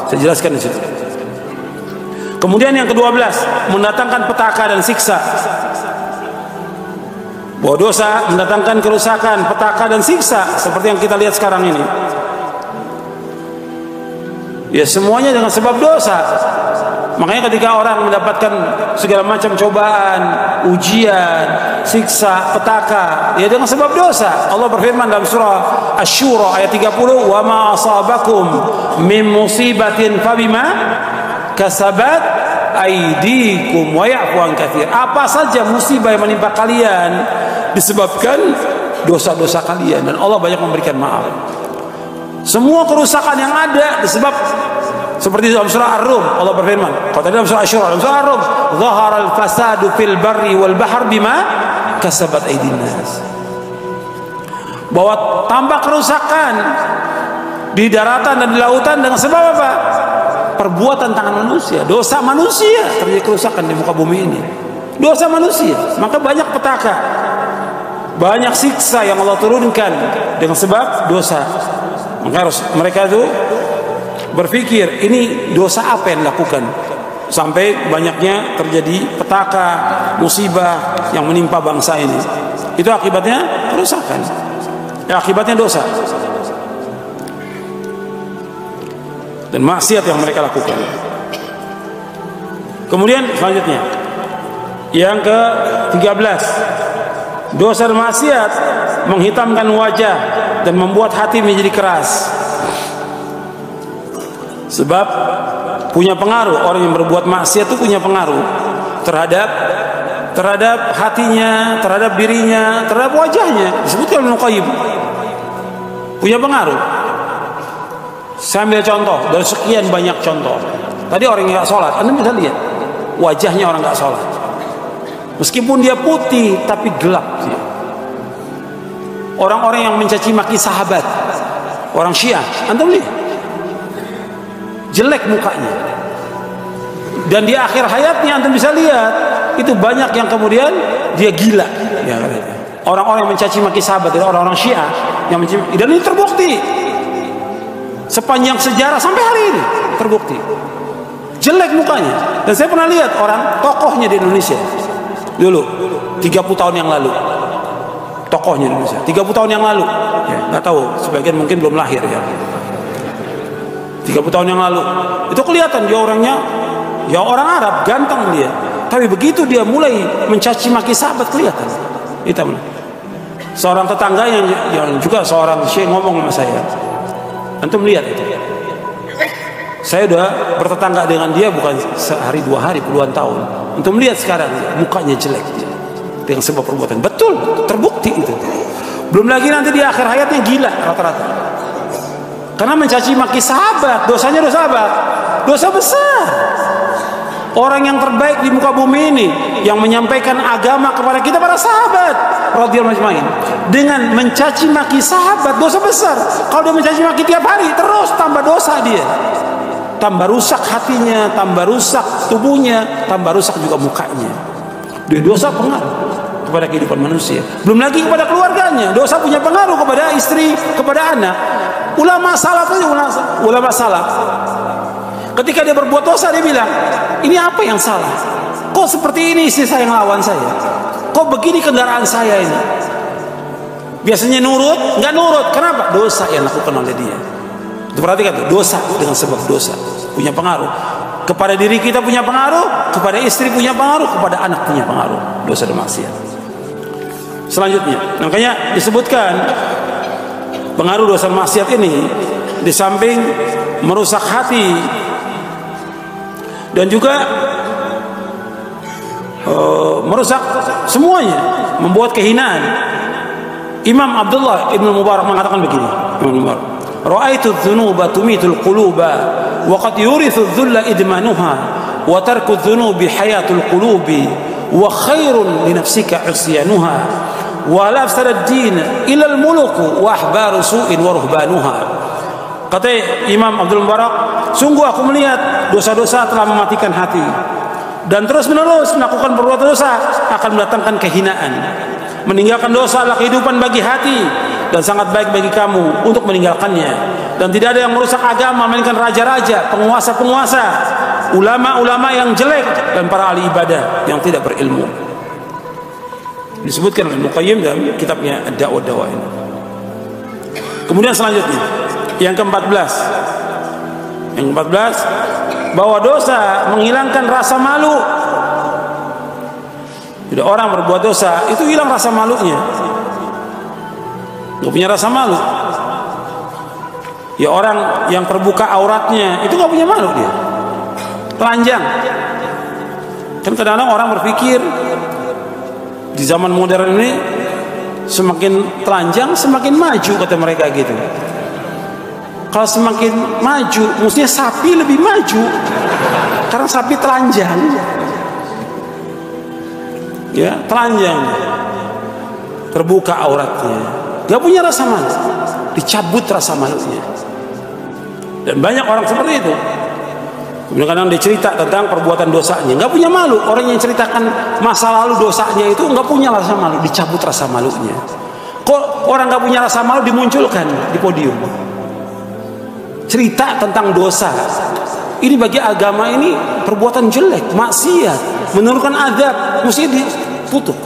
Saya jelaskan di situ. Kemudian yang ke-12, mendatangkan petaka dan siksa. Bahwa dosa mendatangkan kerusakan, petaka dan siksa seperti yang kita lihat sekarang ini. Ya, semuanya dengan sebab dosa. Makanya ketika orang mendapatkan segala macam cobaan, ujian, siksa, petaka, ya dengan sebab dosa. Allah berfirman dalam surah Asy-Syura ayat 30, "Wa ma asabakum min musibatin fabima kasabat aydikum wa ya'fu an katsir." Apa saja musibah yang menimpa kalian disebabkan dosa-dosa kalian, dan Allah banyak memberikan maaf. Semua kerusakan yang ada disebab, seperti dalam surah Ar-Rum Allah berfirman, kalau tadi dalam surah Asy-Syura, dalam surah Ar-Rum, "Dhaharal fasadu fil barri wal bahr bima kasabat aydin nas." Bahwa tampak kerusakan di daratan dan di lautan dengan sebab apa? Perbuatan tangan manusia, dosa manusia. Terjadi kerusakan di muka bumi ini, dosa manusia. Maka banyak petaka, banyak siksa yang Allah turunkan dengan sebab dosa. Maka harus mereka itu berpikir, ini dosa apa yang dilakukan sampai banyaknya terjadi petaka, musibah yang menimpa bangsa ini. Itu akibatnya kerusakan, ya, akibatnya dosa dan maksiat yang mereka lakukan. Kemudian selanjutnya yang ke-13, dosa dan maksiat menghitamkan wajah dan membuat hati menjadi keras. Sebab punya pengaruh, orang yang berbuat maksiat itu punya pengaruh terhadap hatinya, terhadap dirinya, terhadap wajahnya. Disebutkan Ibnu Qayyim, punya pengaruh. Saya ambil contoh dari sekian banyak contoh. Tadi orang yang nggak sholat, Anda bisa lihat wajahnya orang nggak sholat. Meskipun dia putih tapi gelap dia. Orang-orang yang mencaci maki sahabat, orang Syiah, Anda lihat jelek mukanya. Dan di akhir hayatnya Anda bisa lihat itu banyak yang kemudian dia gila. Ya, orang-orang yang mencaci maki sahabat, orang-orang Syiah yang mencaci, dan ini terbukti sepanjang sejarah sampai hari ini terbukti jelek mukanya. Dan saya pernah lihat orang tokohnya di Indonesia dulu 30 tahun yang lalu, tokohnya di Indonesia 30 tahun yang lalu, ya, nggak tahu, sebagian mungkin belum lahir ya. 30 tahun yang lalu itu kelihatan dia orangnya ya orang Arab, ganteng dia, tapi begitu dia mulai mencaci maki sahabat kelihatan hitam. Seorang tetangga yang juga seorang syekh ngomong sama saya, antum lihat itu. Saya udah bertetangga dengan dia bukan sehari dua hari, puluhan tahun. Antum lihat sekarang mukanya jelek dengan sebab perbuatan. Betul, terbukti itu. Belum lagi nanti di akhir hayatnya gila rata-rata. Karena mencaci maki sahabat, dosanya dosa apa? Dosa besar. Orang yang terbaik di muka bumi ini yang menyampaikan agama kepada kita para sahabat radhiyallahu ajmain, dengan mencaci maki sahabat dosa besar. Kalau dia mencaci maki tiap hari terus tambah dosa dia. Tambah rusak hatinya, tambah rusak tubuhnya, tambah rusak juga mukanya. Dia dosa pengaruh kepada kehidupan manusia. Belum lagi kepada keluarganya. Dosa punya pengaruh kepada istri, kepada anak. Ulama salaf itu ulama salaf. Ketika dia berbuat dosa dia bilang, ini apa yang salah? Kok seperti ini istri saya yang lawan saya? Kok begini kendaraan saya ini? Biasanya nurut, nggak nurut. Kenapa? Dosa yang dilakukan oleh dia. Itu perhatikan tuh, dosa dengan sebab dosa punya pengaruh. Kepada diri kita punya pengaruh, kepada istri punya pengaruh, kepada anak punya pengaruh. Dosa dan maksiat. Selanjutnya, makanya disebutkan pengaruh dosa maksiat ini di samping merusak hati dan juga merusak semuanya, membuat kehinaan. Imam Abdullah Ibn Mubarak mengatakan begini, Ra'aitu dzunuba tumitul quluba wa qad yurithu dhulla idmanuha wa tarku dzunubi hayatul qulubi wa khairun li nafsika isyanuha wa la afsada ad-din ila al-muluk wa ahbaru su'in wa ruhbanuha. Kata Imam Abdul Mubarak, sungguh aku melihat dosa-dosa telah mematikan hati, dan terus menerus melakukan perbuatan dosa akan mendatangkan kehinaan. Meninggalkan dosa adalah kehidupan bagi hati, dan sangat baik bagi kamu untuk meninggalkannya. Dan tidak ada yang merusak agama melainkan raja-raja, penguasa-penguasa, ulama-ulama yang jelek, dan para ahli ibadah yang tidak berilmu. Disebutkan oleh Ibnu Qayyim dalam kitabnya Ad-Da'wa ini. Kemudian selanjutnya yang ke-14, bahwa dosa menghilangkan rasa malu. Jadi orang berbuat dosa itu hilang rasa malunya, nggak punya rasa malu. Ya orang yang terbuka auratnya itu nggak punya malu, dia telanjang. Kan kadang-kadang orang berpikir di zaman modern ini semakin telanjang semakin maju, kata mereka gitu. Kalau semakin maju, mestinya sapi lebih maju, karena sapi telanjang. Ya, telanjang, terbuka auratnya, gak punya rasa malu, dicabut rasa malunya. Dan banyak orang seperti itu. Kadang-kadang dia cerita tentang perbuatan dosanya, gak punya malu. Orang yang ceritakan masa lalu dosanya itu gak punya rasa malu, dicabut rasa malunya. Kok orang gak punya rasa malu dimunculkan di podium? Cerita tentang dosa. Ini bagi agama ini perbuatan jelek, maksiat, menurunkan azab, mesti ditutup.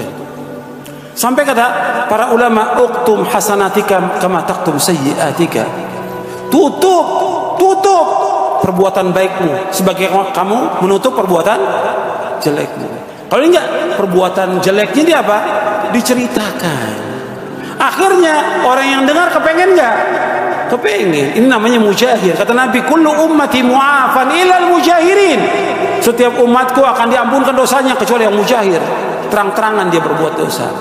Sampai kata para ulama, uktum hasanatika kama taktum sayyiatika. Tutup perbuatan baikmu sebagai kamu menutup perbuatan jelekmu. Kalau enggak, perbuatan jeleknya dia apa? Diceritakan. Akhirnya orang yang dengar kepengen enggak? Kepengen. Ini namanya mujahir. Kata Nabi, kullu ummati mu'afan ilal mujahirin. Setiap umatku akan diampunkan dosanya kecuali yang mujahir. Terang-terangan dia berbuat dosa.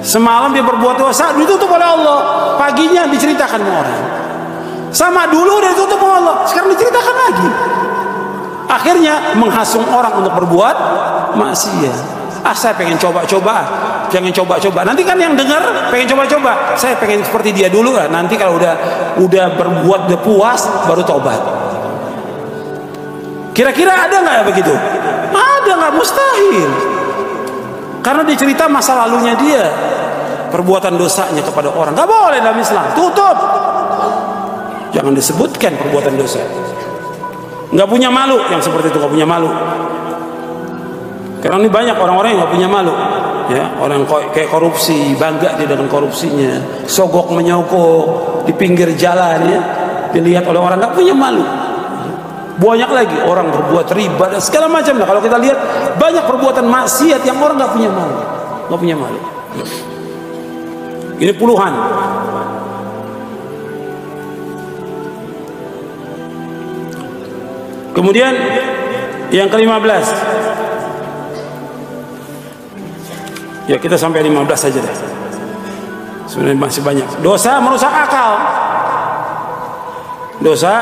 Semalam dia berbuat dosa, ditutup oleh Allah. Paginya diceritakan sama orang. Sama dulu udah ditutup sama Allah, sekarang diceritakan lagi. Akhirnya menghasung orang untuk berbuat maksiat. Saya pengen coba-coba, pengen coba-coba. Nanti kan yang dengar pengen coba-coba. Saya pengen seperti dia dulu lah. Nanti kalau udah berbuat udah puas, baru tobat. Kira-kira ada nggak ya begitu? Ada nggak? Mustahil. Karena dia cerita masa lalunya dia, perbuatan dosanya kepada orang. Nggak boleh dalam Islam. Tutup. Jangan disebutkan perbuatan dosa. Nggak punya malu yang seperti itu, nggak punya malu. Karena ini banyak orang-orang yang nggak punya malu, ya, orang kayak korupsi, bangga dia dengan korupsinya, sogok menyogok di pinggir jalan, ya, dilihat oleh orang, nggak punya malu. Banyak lagi orang berbuat riba dan segala macam. Nah, kalau kita lihat banyak perbuatan maksiat yang orang nggak punya malu, nggak punya malu. Ini puluhan. Kemudian yang ke-15. Ya, kita sampai 15 saja deh. Sebenarnya masih banyak. Dosa merusak akal. Dosa.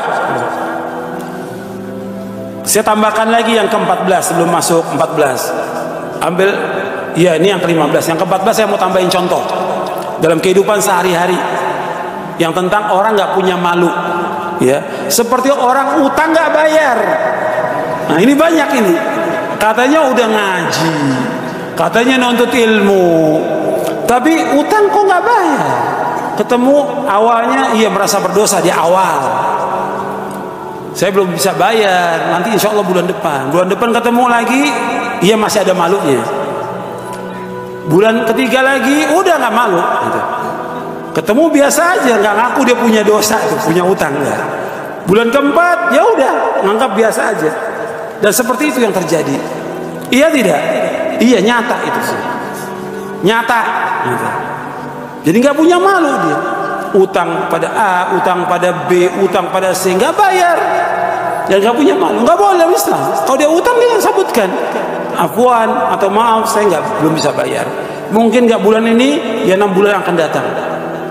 Saya tambahkan lagi yang ke-14 sebelum masuk 14. Ambil, ya ini yang ke-15. Yang ke-14 saya mau tambahin contoh dalam kehidupan sehari-hari yang tentang orang nggak punya malu. Ya, seperti orang utang nggak bayar. Nah, ini banyak ini. Katanya udah ngaji, katanya nuntut ilmu, tapi utang kok nggak bayar. Ketemu awalnya ia merasa berdosa di awal. Saya belum bisa bayar, nanti insya Allah bulan depan. Bulan depan ketemu lagi, ia masih ada malunya. Bulan ketiga lagi, udah nggak malu. Gitu. Ketemu biasa aja, nggak ngaku dia punya dosa, punya utang enggak. Bulan keempat, ya udah, nganggap biasa aja. Dan seperti itu yang terjadi. Iya tidak? Iya, nyata itu sih. Nyata. Gitu. Jadi nggak punya malu dia. Utang pada A, utang pada B, utang pada C, nggak bayar. Ya nggak punya malu, nggak boleh Islam. Kalau dia utang dia sebutkan, akuan atau maaf saya belum bisa bayar. Mungkin nggak bulan ini, ya 6 bulan akan datang.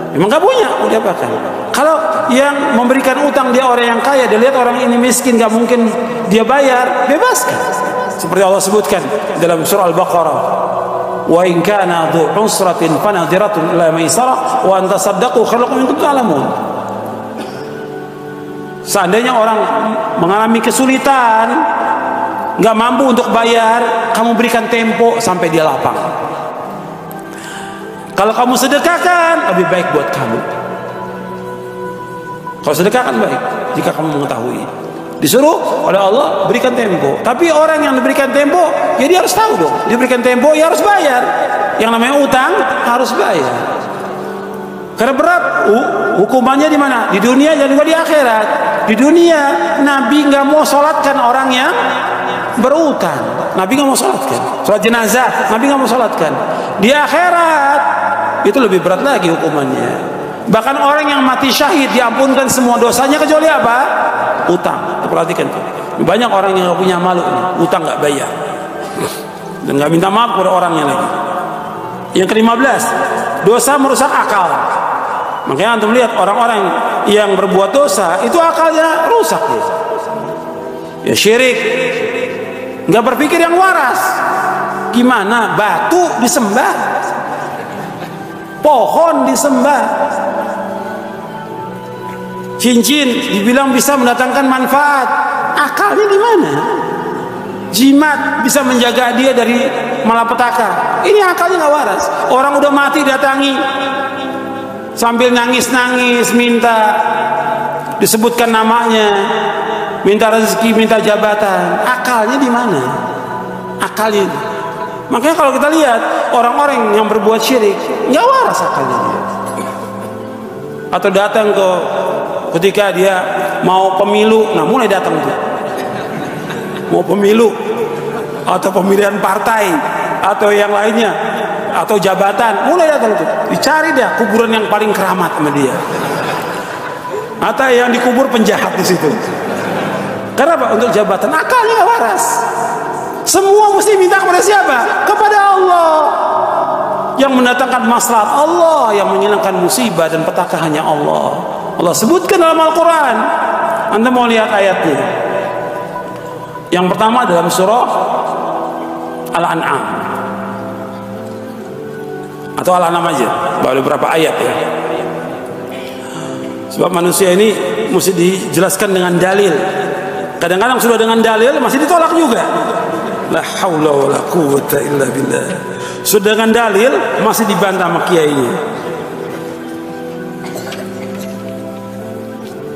Memang nggak punya, mau diapakan? Kalau yang memberikan utang dia orang yang kaya, dia lihat orang ini miskin, nggak mungkin dia bayar, bebaskan. Seperti Allah sebutkan dalam surah Al-Baqarah, wa in kana dhu usratin fanadhiratun ila maisarah wa an tasaddaqu khairun lakum in kuntum ta'lamun. Seandainya orang mengalami kesulitan, nggak mampu untuk bayar, kamu berikan tempo sampai dia lapang. Kalau kamu sedekahkan, lebih baik buat kamu. Kalau sedekahkan baik, jika kamu mengetahui. Disuruh oleh Allah berikan tempo. Tapi orang yang diberikan tempo, ya dia harus tahu dong. Diberikan tempo, ya harus bayar. Yang namanya utang harus bayar. Karena berat, hukumannya di mana? Di dunia dan juga di akhirat. Di dunia, Nabi nggak mau sholatkan orang yang berutang. Nabi nggak mau sholatkan. Sholat jenazah, Nabi nggak mau sholatkan. Di akhirat, itu lebih berat lagi hukumannya. Bahkan orang yang mati syahid diampunkan semua dosanya kecuali apa? Utang. Perhatikan tuh. Banyak orang yang nggak punya malu, utang nggak bayar dan nggak minta maaf kepada orangnya lagi. Yang ke-15, dosa merusak akal. Makanya antum lihat orang-orang yang berbuat dosa itu akalnya rusak ya. Ya syirik, nggak berpikir yang waras. Gimana? Batu disembah, pohon disembah, cincin dibilang bisa mendatangkan manfaat. Akalnya di mana? Jimat bisa menjaga dia dari malapetaka. Ini akalnya nggak waras. Orang udah mati datangi sambil nangis-nangis minta, disebutkan namanya, minta rezeki, minta jabatan. Akalnya di mana? Akalnya. Makanya kalau kita lihat orang-orang yang berbuat syirik, nggak waras akalnya dia. Atau datang ketika dia mau pemilu, nah mulai datang tuh, mau pemilu atau pemilihan partai atau yang lainnya atau jabatan, mulai datang tuh, dicari dia kuburan yang paling keramat sama dia, atau yang dikubur penjahat di situ. Karena apa? Untuk jabatan. Akalnya nggak waras. Semua mesti minta kepada siapa? Kepada Allah yang mendatangkan maslahat, Allah yang menghilangkan musibah dan petaka hanya Allah. Allah sebutkan dalam Al-Quran. Anda mau lihat ayatnya? Yang pertama dalam surah Al-An'am atau Al-An'am aja, baru beberapa ayat ya. Sebab manusia ini mesti dijelaskan dengan dalil. Kadang-kadang sudah dengan dalil masih ditolak juga. La haula wala quwwata illa billah. Sudah dengan dalil masih dibantah sama kiainya.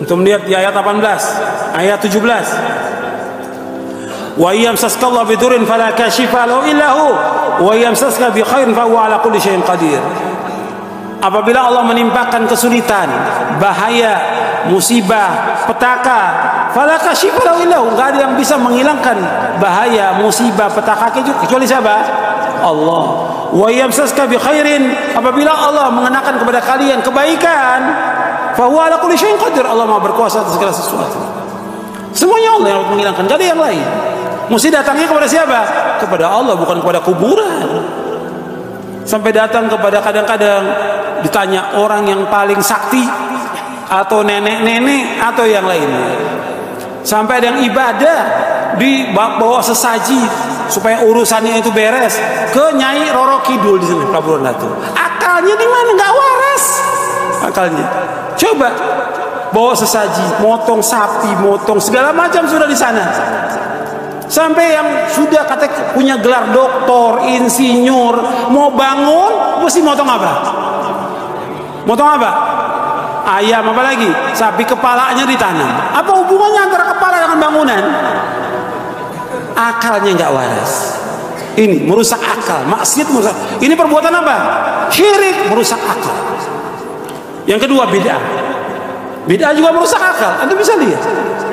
Untuk melihat di ayat 18, ayat 17. Wa yamsaska Allah bidurrin fala kashifa lahu illa hu wa yamsaska bi khairin fa huwa ala kulli syai'in qadir. Apabila Allah menimpakan kesulitan, bahaya, musibah, petaka, fala kashifa lahu illa hu, enggak ada yang bisa menghilangkan bahaya, musibah, petaka kecuali siapa? Allah. Wa yamsaska bi khairin, apabila Allah mengenakan kepada kalian kebaikan, fa huwa ala kulli syai'in qadir, Allah Maha berkuasa atas segala sesuatu. Semuanya Allah yang menghilangkan, enggak ada yang lain. Mesti datangnya kepada siapa? Kepada Allah, bukan kepada kuburan. Sampai datang kepada, kadang-kadang ditanya orang yang paling sakti atau nenek-nenek atau yang lainnya. Sampai ada yang ibadah dibawa sesaji supaya urusannya itu beres ke Nyai Roro Kidul di sini, Prabu Ratu. Akalnya di mana? Nggak waras akalnya. Coba bawa sesaji, motong sapi, motong segala macam sudah di sana. Sampai yang sudah kata punya gelar doktor, insinyur, mau bangun mesti motong apa? Motong apa? Ayam, apa lagi? Sapi kepalanya ditanam. Apa hubungannya antara kepala dengan bangunan? Akalnya nggak waras. Ini merusak akal, maksiat merusak. Ini perbuatan apa? Syirik, merusak akal. Yang kedua bid'ah. Bid'ah juga merusak akal. Anda bisa lihat.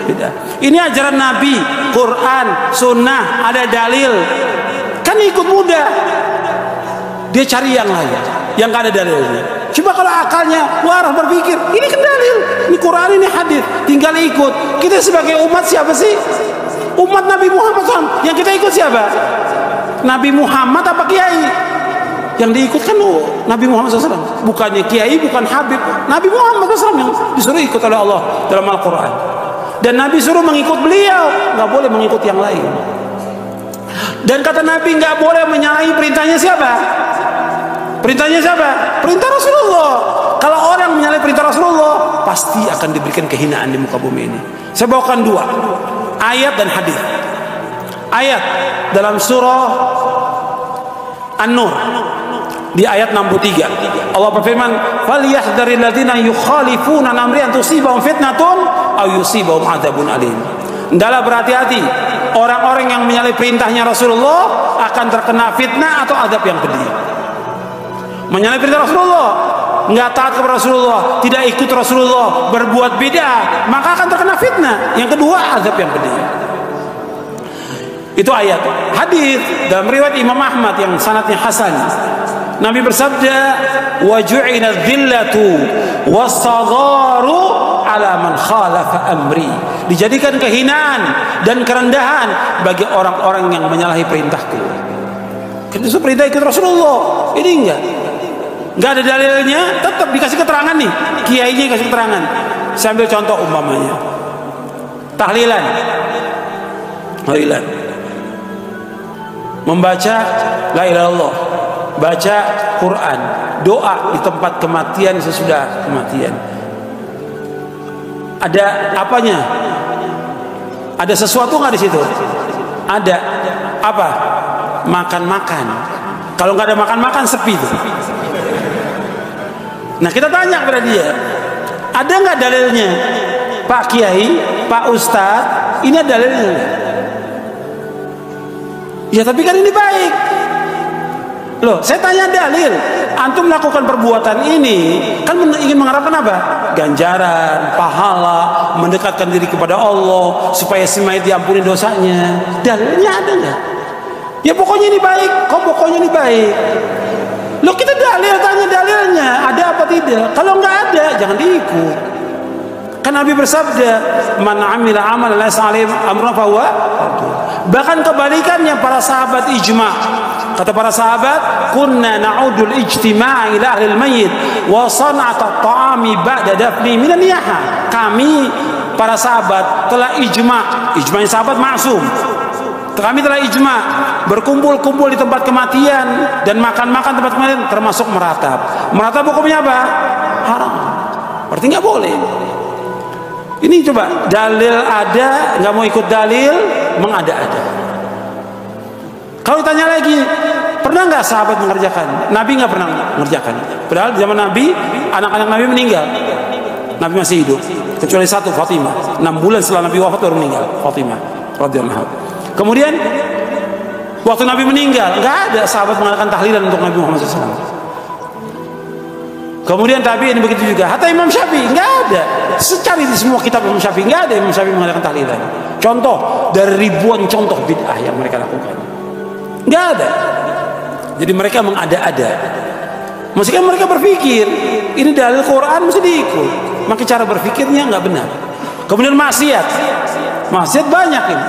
Bid'ah. Ini ajaran Nabi, Quran, Sunnah, ada dalil. Kan ikut mudah. Dia cari yang lain, yang gak ada dalilnya. Coba kalau akalnya waras berpikir, ini kan dalil, ini Quran, ini hadis, tinggal ikut. Kita sebagai umat siapa sih? Umat Nabi Muhammad SAW. Yang kita ikut siapa? Nabi Muhammad apa kiai? Yang diikutkan Nabi Muhammad SAW. Bukannya kiai, bukan habib. Nabi Muhammad SAW yang disuruh ikut oleh Allah dalam Al-Quran. Dan Nabi suruh mengikut beliau, nggak boleh mengikut yang lain. Dan kata Nabi nggak boleh menyalahi perintahnya siapa? Perintahnya siapa? Perintah Rasulullah. Kalau orang menyalahi perintah Rasulullah, pasti akan diberikan kehinaan di muka bumi ini. Saya bawakan dua ayat dan hadis. Ayat dalam surah An-Nur di ayat 63 Allah berfirman, "Falyahdharil ladzina yukhalifuna an amri an tusibahum fitnatun aw yusibahum adzabun alim." Hendaklah berhati-hati orang-orang yang menyalahi perintahnya Rasulullah akan terkena fitnah atau azab yang pedih. Menyalahi perintah Rasulullah, nggak taat kepada Rasulullah, tidak ikut Rasulullah, berbuat bid'ah, maka akan terkena fitnah. Yang kedua, azab yang pedih. Itu ayat. Hadis dalam riwayat Imam Ahmad yang sanadnya hasan. Nabi bersabda, "Wa ju'ina dzillatu was-sagharu 'ala man khalafa amri." Dijadikan kehinaan dan kerendahan bagi orang-orang yang menyalahi perintahku. Itu perintah ikut Rasulullah. Ini enggak ada dalilnya, tetap dikasih keterangan nih. Kiainya kasih keterangan. Saya ambil contoh umpamanya. Tahlilan. Membaca la ilaha illallah, baca Quran, doa di tempat kematian sesudah kematian. Ada apanya? Ada sesuatu nggak di situ? Ada. Apa? Makan-makan. Kalau nggak ada makan-makan, sepi tuh. Nah, kita tanya kepada dia, ada nggak dalilnya? Pak Kiai, Pak Ustadz, ini ada dalilnya? Ya, tapi kan ini baik. Loh, saya tanya dalil. Antum melakukan perbuatan ini kan ingin mengharapkan apa? Ganjaran, pahala, mendekatkan diri kepada Allah supaya si mayit diampuni dosanya. Dalilnya ada nggak? Ya pokoknya ini baik. Kok pokoknya ini baik? Loh, kita dalil, tanya dalilnya, ada apa tidak? Kalau nggak ada, jangan diikut. Kan Nabi bersabda, "Man 'amila 'amalan laysa 'alaihi amruna fahuwa." Bahkan kebalikannya, para sahabat ijma. Kata para sahabat, kunna na'udul ijtima'a ila ahlil mayyit wa san'ata ta'ami ba'da dafni minan niyaha. Kami para sahabat telah ijma' sahabat maksum. Kami telah ijma' berkumpul-kumpul di tempat kematian dan makan-makan tempat kematian, termasuk meratap. Meratap hukumnya apa? Haram. Berarti nggak boleh. Ini coba dalil ada, nggak mau ikut dalil, mengada-ada. Kalau ditanya lagi, pernah nggak sahabat mengerjakan? Nabi nggak pernah mengerjakan. Padahal di zaman Nabi, anak-anak Nabi meninggal. Nabi masih hidup, kecuali satu, Fatimah. 6 bulan setelah Nabi wafat baru meninggal, Fatimah radhiyallahu anha. Kemudian waktu Nabi meninggal, nggak ada sahabat mengadakan tahlilan untuk Nabi Muhammad SAW. Kemudian tabi'in begitu juga. Hatta Imam Syafi'i nggak ada. Secari di semua kitab Imam Syafi'i nggak ada Imam Syafi'i mengadakan tahlilan. Contoh dari ribuan contoh bid'ah yang mereka lakukan, nggak ada. Jadi mereka mengada-ada. Meskipun mereka berpikir ini dalil Quran mesti diikut, maka cara berpikirnya nggak benar. Kemudian maksiat banyak ini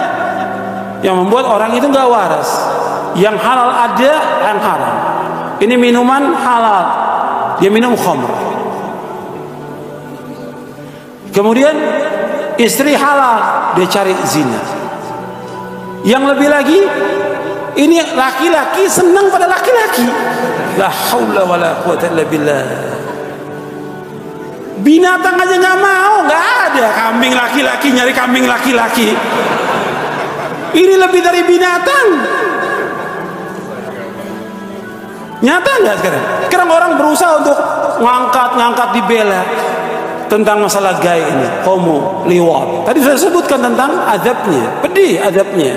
yang membuat orang itu nggak waras. Yang halal ada, yang haram. Ini minuman halal, dia minum khamr. Kemudian istri halal, dia cari zina. Yang lebih lagi, ini laki-laki senang pada laki-laki. La haula wala quwwata illa billah. Binatang aja nggak mau, nggak ada kambing laki-laki nyari kambing laki-laki. Ini lebih dari binatang. Nyata nggak sekarang? Sekarang orang berusaha untuk ngangkat dibela tentang masalah gay ini, homo, liwat. Tadi saya sebutkan tentang azabnya, pedih azabnya.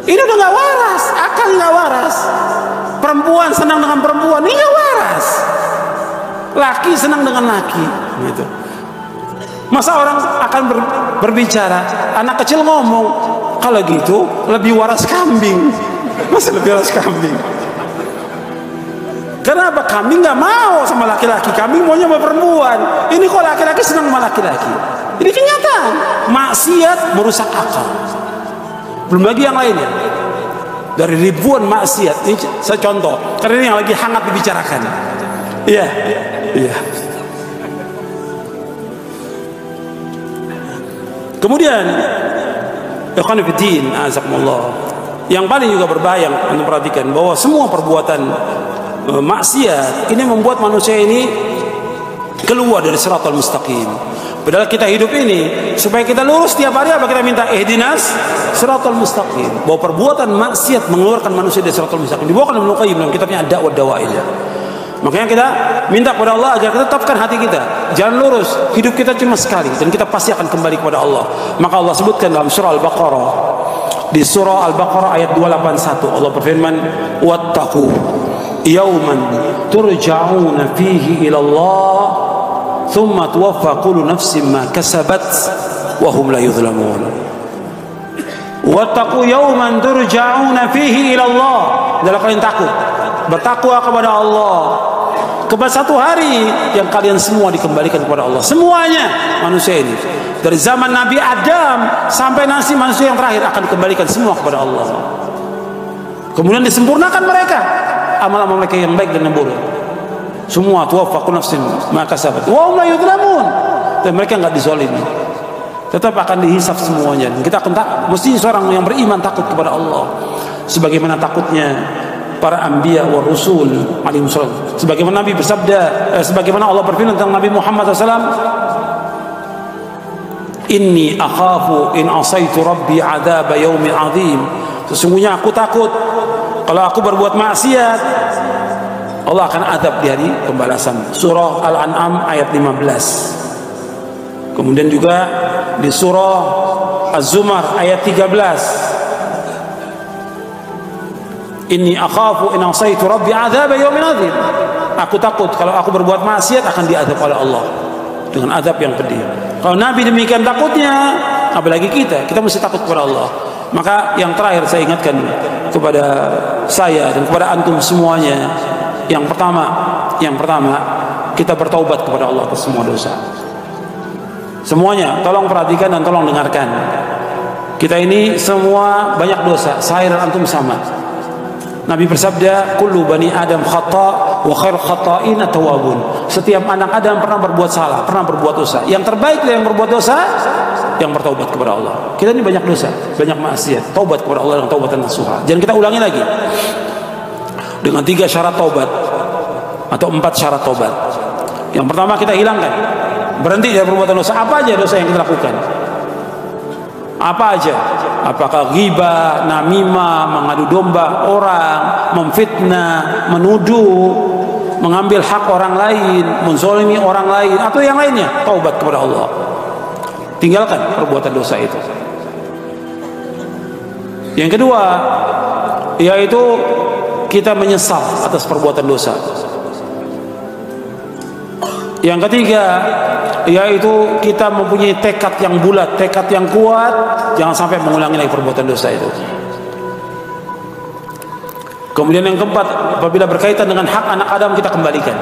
Ini udah nggak waras, akal nggak waras. Perempuan senang dengan perempuan, ini nggak waras. Laki senang dengan laki, gitu. Masa orang akan berbicara, anak kecil ngomong, kalau gitu lebih waras kambing. Masa lebih waras kambing? Kenapa? Kambing nggak mau sama laki-laki, kambing maunya sama perempuan. Ini kok laki-laki senang sama laki-laki? Ini kenyataan. Maksiat merusak akal. Belum lagi yang lainnya. Dari ribuan maksiat, ini saya contoh, karena ini yang lagi hangat dibicarakan. Iya. Kemudian, ikhwan fillah, azakumullah. Yang paling juga berbahaya untuk perhatikan bahwa semua perbuatan maksiat ini membuat manusia ini keluar dari siratal mustaqim. Padahal kita hidup ini supaya kita lurus tiap hari, apa kita minta? Ihdinas siratal mustaqim. Bahwa perbuatan maksiat mengeluarkan manusia dari siratal mustaqim. Dibawakan Ibnu Qayyim dalam kitabnya Ad-Da'wah Dawailnya. Makanya kita minta kepada Allah agar kita tetapkan hati kita, jangan lurus. Hidup kita cuma sekali dan kita pasti akan kembali kepada Allah. Maka Allah sebutkan dalam surah Al-Baqarah, di surah Al-Baqarah ayat 281, Allah berfirman, wattaqu yawman turja'una fihi ila Allah thumma tuwaffa kullu nafsin ma kasabat wa hum la yuzlamun. Wattaqu yawman turja'una fihi ila Allah. Adalah kalian takut, bertakwa kepada Allah kepada satu hari yang kalian semua dikembalikan kepada Allah. Semuanya manusia ini, dari zaman Nabi Adam sampai nanti manusia yang terakhir akan dikembalikan semua kepada Allah. Kemudian disempurnakan mereka amal-amal mereka yang baik dan yang buruk. Semua tuwaffaqu nafsin ma kasabat wa hum la yuzlamun. Dan mereka enggak dizalimi. Tetap akan dihisab semuanya. Dan kita akan mesti seorang yang beriman takut kepada Allah sebagaimana takutnya para anbiya wa rusul alaihi wasallam. Sebagaimana Nabi bersabda, sebagaimana Allah berfirman tentang Nabi Muhammad SAW, inni akhafu in asaitu rabbi adzab yaumin azim. Sesungguhnya aku takut kalau aku berbuat maksiat, Allah akan azab di hari pembalasan. Surah Al-An'am ayat 15. Kemudian juga di surah Az-Zumar ayat 13, inni akhafu in asaitu rabbi adzab yaumin azim. Aku takut kalau aku berbuat maksiat akan diazab oleh Allah dengan azab yang pedih. Kalau Nabi demikian takutnya, apalagi kita mesti takut kepada Allah. Maka yang terakhir saya ingatkan kepada saya dan kepada antum semuanya, yang pertama kita bertaubat kepada Allah atas semua dosa. Semuanya, tolong perhatikan dan tolong dengarkan. Kita ini semua banyak dosa, saya dan antum sama. Nabi bersabda, kullu bani Adam khata' wa khair khata'in at-tawwabun. Setiap anak Adam pernah berbuat salah, pernah berbuat dosa. Yang terbaik dari yang berbuat dosa, yang bertaubat kepada Allah. Kita ini banyak dosa, banyak maksiat. Taubat kepada Allah dengan taubatan nasuha. Jangan kita ulangi lagi. Dengan 3 syarat taubat atau 4 syarat taubat. Yang pertama kita hilangkan, berhenti dari perbuatan dosa. Apa aja dosa yang kita lakukan? Apa aja? Apakah ghibah, namimah, mengadu domba orang, memfitnah, menuduh, mengambil hak orang lain, menzalimi orang lain, atau yang lainnya? Taubat kepada Allah. Tinggalkan perbuatan dosa itu. Yang kedua, yaitu kita menyesal atas perbuatan dosa. Yang ketiga, yaitu kita mempunyai tekad yang bulat, tekad yang kuat, jangan sampai mengulangi lagi perbuatan dosa itu. Kemudian yang keempat, apabila berkaitan dengan hak anak Adam, kita kembalikan.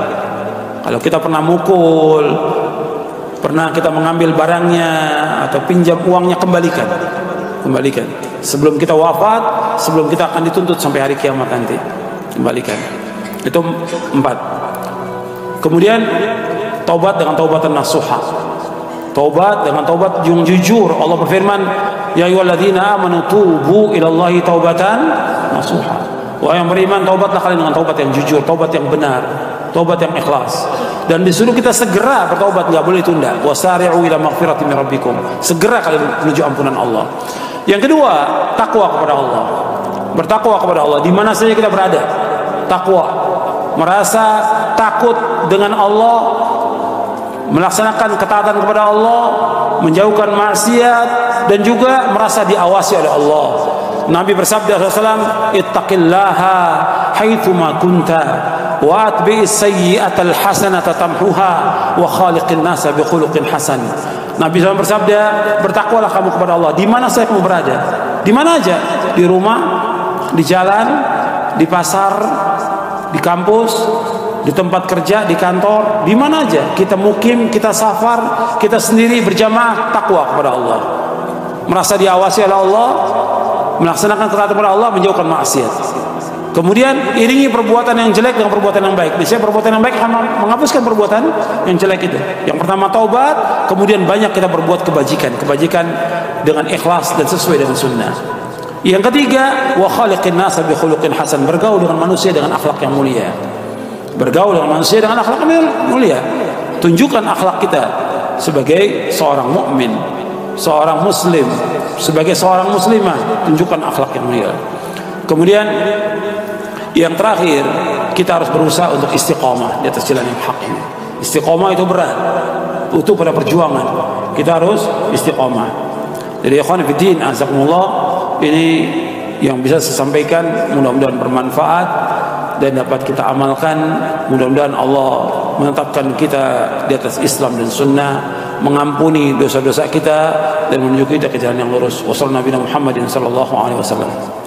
Kalau kita pernah mukul, pernah kita mengambil barangnya atau pinjam uangnya, kembalikan. Kembalikan. Sebelum kita wafat, sebelum kita akan dituntut sampai hari kiamat nanti, kembalikan. Itu 4. Kemudian taubat dengan taubatan nasuha. Taubat dengan taubat yang jujur. Allah berfirman, ya ayyuhalladzina amanu tubu ilallahi taubatan nasuha. Wahai yang beriman, taubatlah kalian dengan taubat yang jujur, taubat yang benar, taubat yang ikhlas. Dan disuruh kita segera bertaubat, enggak boleh tunda. Wasari'u ila maghfiratin min rabbikum. Segera kalian menuju ampunan Allah. Yang kedua, takwa kepada Allah. Bertakwa kepada Allah di mana saja kita berada. Takwa, merasa takut dengan Allah, melaksanakan ketaatan kepada Allah, menjauhkan maksiat, dan juga merasa diawasi oleh Allah. Nabi bersabda SAW, ittaqillaha haitsuma kunta wa atbi'is sayyi'atal hasanata tamhuha wa khaliqin nasa bi khuluqin hasan. Nabi SAW bersabda, bertakwalah kamu kepada Allah di mana saja kamu berada. Di mana aja, di rumah, di jalan, di pasar, di kampus, di tempat kerja, di kantor, di mana aja kita mukim, kita safar, kita sendiri berjamaah, takwa kepada Allah, merasa diawasi oleh Allah, melaksanakan ketaatan kepada Allah, menjauhkan maksiat. Kemudian iringi perbuatan yang jelek dengan perbuatan yang baik. Biasanya perbuatan yang baik akan menghapuskan perbuatan yang jelek itu. Yang pertama taubat, kemudian banyak kita berbuat kebajikan, kebajikan dengan ikhlas dan sesuai dengan sunnah. Yang ketiga, wa khaliqin nasa bi khuluqin hasan, bergaul dengan manusia dengan akhlak yang mulia. Bergaul dengan manusia dengan akhlak yang mulia. Tunjukkan akhlak kita sebagai seorang mukmin, seorang muslim, sebagai seorang muslimah, tunjukkan akhlak yang mulia. Kemudian yang terakhir, kita harus berusaha untuk istiqamah di atas jalan yang hak ini. Istiqamah itu berat, butuh pada perjuangan. Kita harus istiqamah. Jadi ikhwan fillah, azakumullah, ini yang bisa saya sampaikan, mudah-mudahan bermanfaat dan dapat kita amalkan. Mudah-mudahan Allah menetapkan kita di atas Islam dan Sunnah, mengampuni dosa-dosa kita dan menunjukkan kita ke jalan yang lurus. Wassalamualaikum warahmatullahi wabarakatuh.